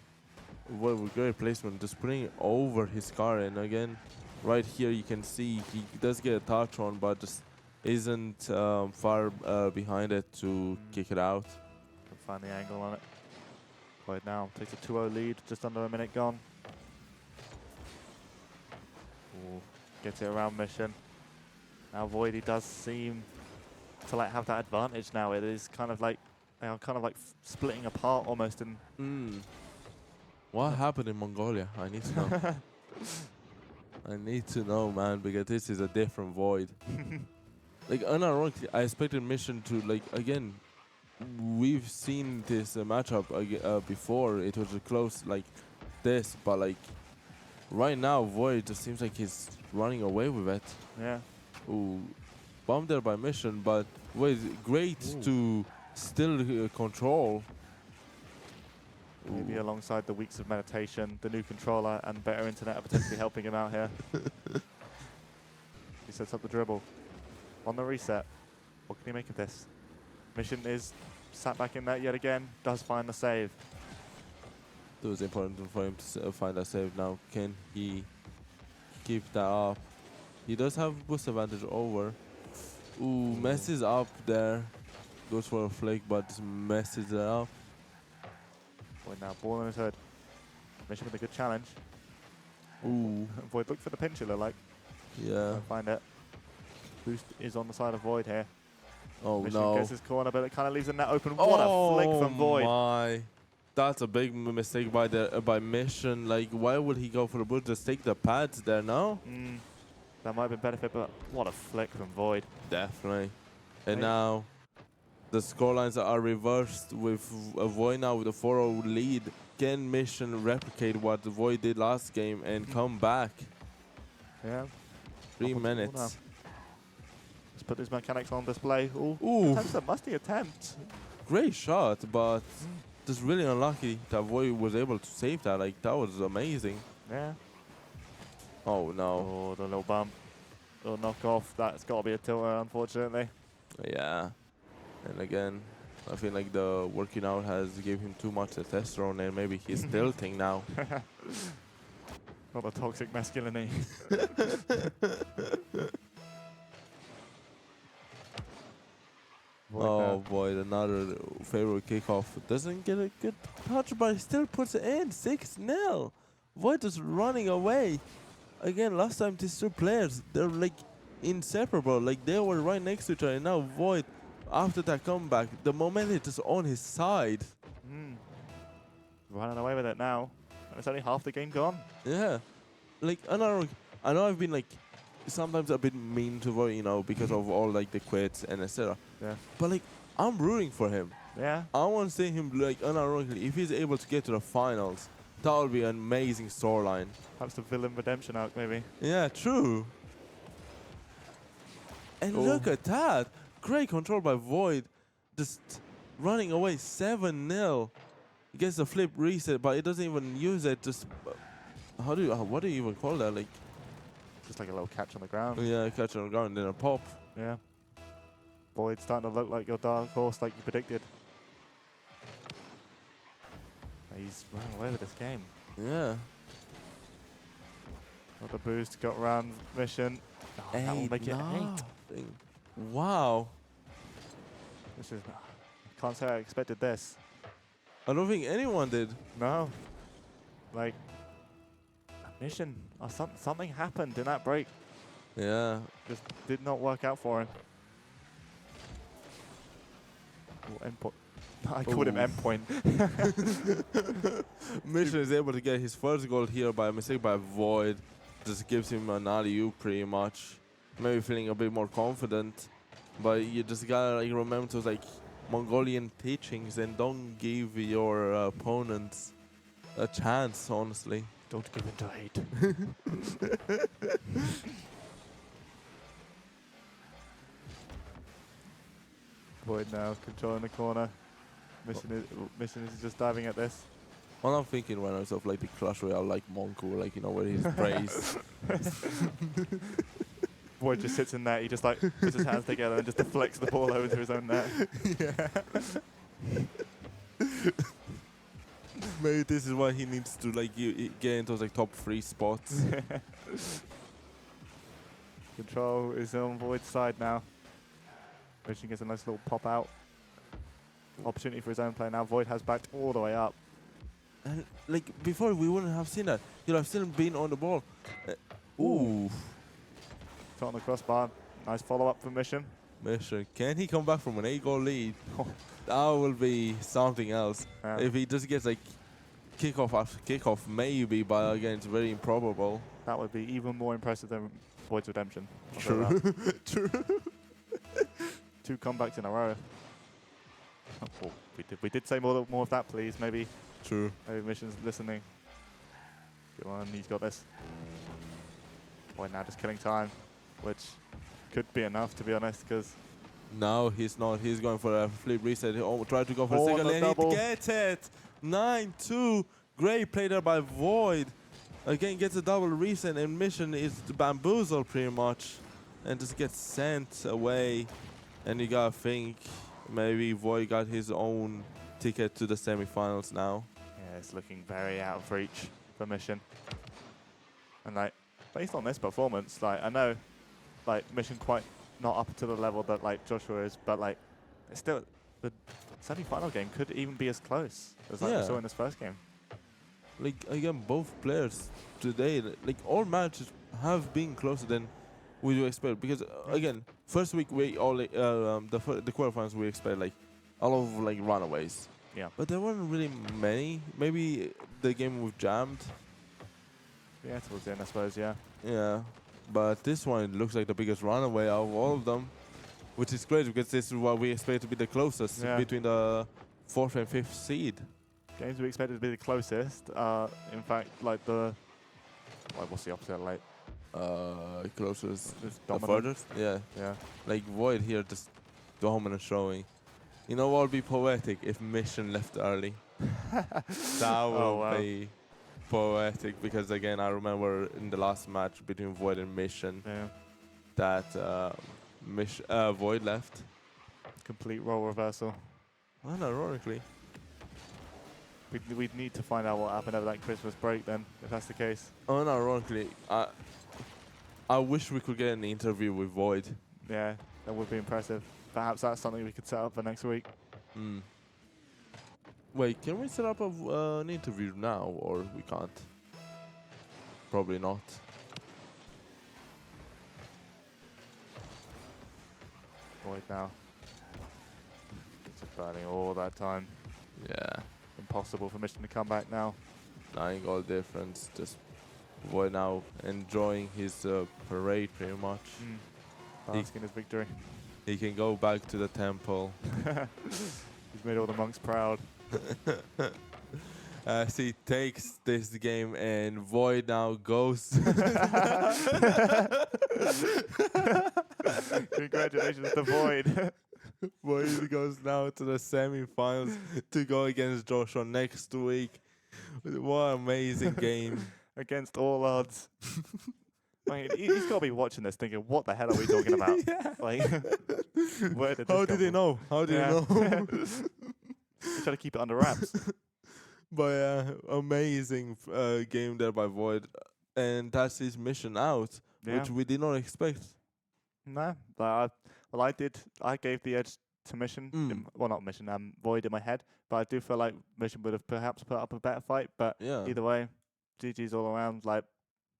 Void with great placement, just putting it over his car, and again, right here you can see he does get a touch on, but just isn't far behind it to kick it out. Can find the angle on it. Void now takes a 2-0 lead, just under a minute gone. Ooh, gets it around Mission. Now Void, he does seem to like have that advantage now. It is kind of like they are kind of like splitting apart almost in. What happened in Mongolia? I need to know. I need to know, man, because this is a different Void. Like, unironically, I expected Mission to, like, again, we've seen this matchup before. It was close like this, but like right now, Void just seems like he's running away with it. Yeah. Ooh, bombed there by Mission, but Void great Ooh. to still control. Maybe Ooh. alongside the weeks of meditation, the new controller, and better internet are potentially helping him out here. He sets up the dribble. On the reset. What can he make of this? Mission is sat back in that yet again. Does find the save. It was important for him to find a save now. Can he keep that up? He does have boost advantage over. Ooh, messes up there. Goes for a flick, but just messes it up. Void now, ball in his hood. Mission with a good challenge. Ooh, Void look for the pinch, it look like. yeah. Can't find it. Boost is on the side of Void here. Oh Mission no. gets his corner, but it kind of leaves the net open. What a flick from Void. My. That's a big mistake by Mission. Like, why would he go for the boost? Just take the pads there, no? That might have been benefit, but what a flick from Void. Definitely. And Right. now, the scorelines are reversed with Void now with a 4-0 lead. Can Mission replicate what Void did last game and come back? Yeah. 3 Up on the ball minutes. now. Let's put these mechanics on display. Ooh. Ooh, Attempts a musty attempt. great shot, but just really unlucky that Void was able to save that. Like, that was amazing. Yeah. Oh no. Oh, the little bump. Little knock off. That's got to be a tilter, unfortunately. Yeah. And again, I feel like the working out has gave him too much testosterone and maybe he's tilting now. Not the toxic masculinity. Void Oh now. boy, another favorite kickoff. Doesn't get a good touch, but he still puts it in. 6-0. Void is running away. Again, last time these two players, they're like inseparable. Like they were right next to each other. And now Void, after that comeback, the momentum is on his side. Running away with it now. And it's only half the game gone. Yeah. Like, I know I've been like sometimes a bit mean to Void, you know, because of all like the quits and etc. Yeah. But like, I'm rooting for him. Yeah. I want to see him like unironically. If he's able to get to the finals, that would be an amazing storyline. Perhaps the villain redemption arc, maybe. Yeah, true. And Ooh. look at that. Great control by Void. Just running away 7-0. He gets the flip reset, but it doesn't even use it. Just what do you even call that? Like, Just like a little catch on the ground. yeah, catch on the ground, then a pop. Yeah. Void starting to look like your dark horse like you predicted. He's running away with this game. Yeah. Got the boost, got around Mission. Oh, that will make it 8. nothing. Wow. This is. Can't say I expected this. I don't think anyone did. No. Like. Mission. Or something happened in that break. Yeah. Just did not work out for him. Oh, endpoint. I called him Ooh. endpoint. Mission is able to get his first goal here by a mistake by Void. Just gives him an alley-oop pretty much. Maybe feeling a bit more confident. But you just gotta like remember those like Mongolian teachings and don't give your opponents a chance, honestly. Don't give in to hate. Void now controlling the corner. Mission is just diving at this. Well, I'm thinking right now of like the Clash Royale like Monko, like, you know, where he's praised. Void just sits in there. He just like puts his hands together and just deflects the ball over to his own net. Maybe this is why he needs to like get into those like top 3 spots. Control is on Void's side now. Mission gets a nice little pop out. Opportunity for his own play now. Void has backed all the way up. And like before, we wouldn't have seen that. You'd have still been on the ball. Ooh, Shot on the crossbar. Nice follow up from Mission. Mission, can he come back from an 8-goal lead? That will be something else. Yeah. If he just gets like kickoff after kickoff, maybe, but again, it's very improbable. That would be even more impressive than Void's redemption. I'll say True. that. True. 2 comebacks in a row. Oh, we did say more of that, please. Maybe True. Mission's listening. Go on, he's got this. Boy, now just killing time, which could be enough, to be honest, because No, he's not. He's going for a flip reset. He tried to go for a Oh, single the and double. he gets it. 9-2. Great play there by Void. Again, gets a double reset and Mission is bamboozled pretty much. And just gets sent away. And you gotta think maybe Void got his own ticket to the semifinals now. yeah, it's looking very out of reach for Mission. And like, based on this performance, like I know, like Mission quite not up to the level that like Joshua is, but like, it's still the semi-final game could even be as close as like we Yeah. saw in this first game. Like again, both players today, like all matches have been closer than we do expect. Because again, first week we all the quarterfinals we expect like a lot of like runaways. Yeah. But there weren't really many. Maybe the game with Jammed. Yeah, towards the end, I suppose. Yeah. Yeah. But this one looks like the biggest runaway out of all of them, which is great because this is what we expect to be the closest Yeah. between the 4th and 5th seed. Games we expected to be the closest. In fact, like what's the opposite? Like Closest. just The dominant. furthest? Yeah. Yeah. Like Void here just dominant showing. You know what would be poetic if Mission left early? That would Oh, wow. be poetic because again I remember in the last match between Void and Mission Yeah. that Void left. Complete role reversal. Unironically. We'd need to find out what happened over that Christmas break then, if that's the case. Unironically, I wish we could get an interview with Void. Yeah, that would be impressive. Perhaps that's something we could set up for next week. Mm. Wait, can we set up an interview now or we can't? Probably not. Void now. Just burning all that time. Yeah. Impossible for Mission to come back now. 9 goal difference. Just Void now enjoying his parade pretty much. Basking his victory. He can go back to the temple He's made all the monks proud. as he takes this game and Void now goes. Congratulations to Void. Void goes now to the semi-finals to go against Joshua next week. What an amazing game. Against all odds. I mean, he's got to be watching this thinking, what the hell are we talking about? Yeah. Like, where did this How come did he from? know? How did Yeah. he know? We try to keep it under wraps. But yeah, amazing game there by Void. And that's his mission out, Yeah. which we did not expect. No, but I gave the edge to Mission. Well, not Mission, Void in my head. But I do feel like Mission would have perhaps put up a better fight. But Yeah. either way, GG's all around. Like,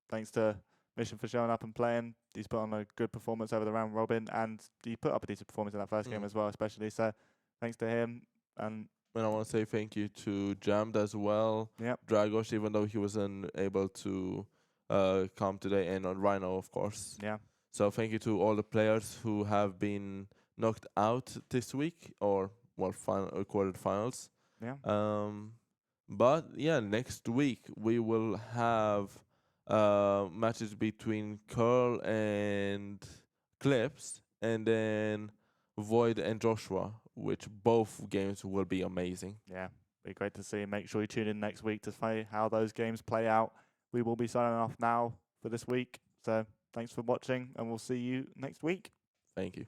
thanks to Mission for showing up and playing. He's put on a good performance over the round robin, and he put up a decent performance in that first game as well, especially. So, thanks to him. And And I want to say thank you to Jammed as well. Yep. Dragos, even though he wasn't able to come today, and on Rhino, of course. yeah, So thank you to all the players who have been knocked out this week, or well, quarterfinals. yeah, But yeah, next week we will have matches between Curl and Clips, and then Void and Joshua, which both games will be amazing. yeah. Be great to see. Make sure you tune in next week to see how those games play out. We will be signing off now for this week. So thanks for watching, and we'll see you next week. Thank you.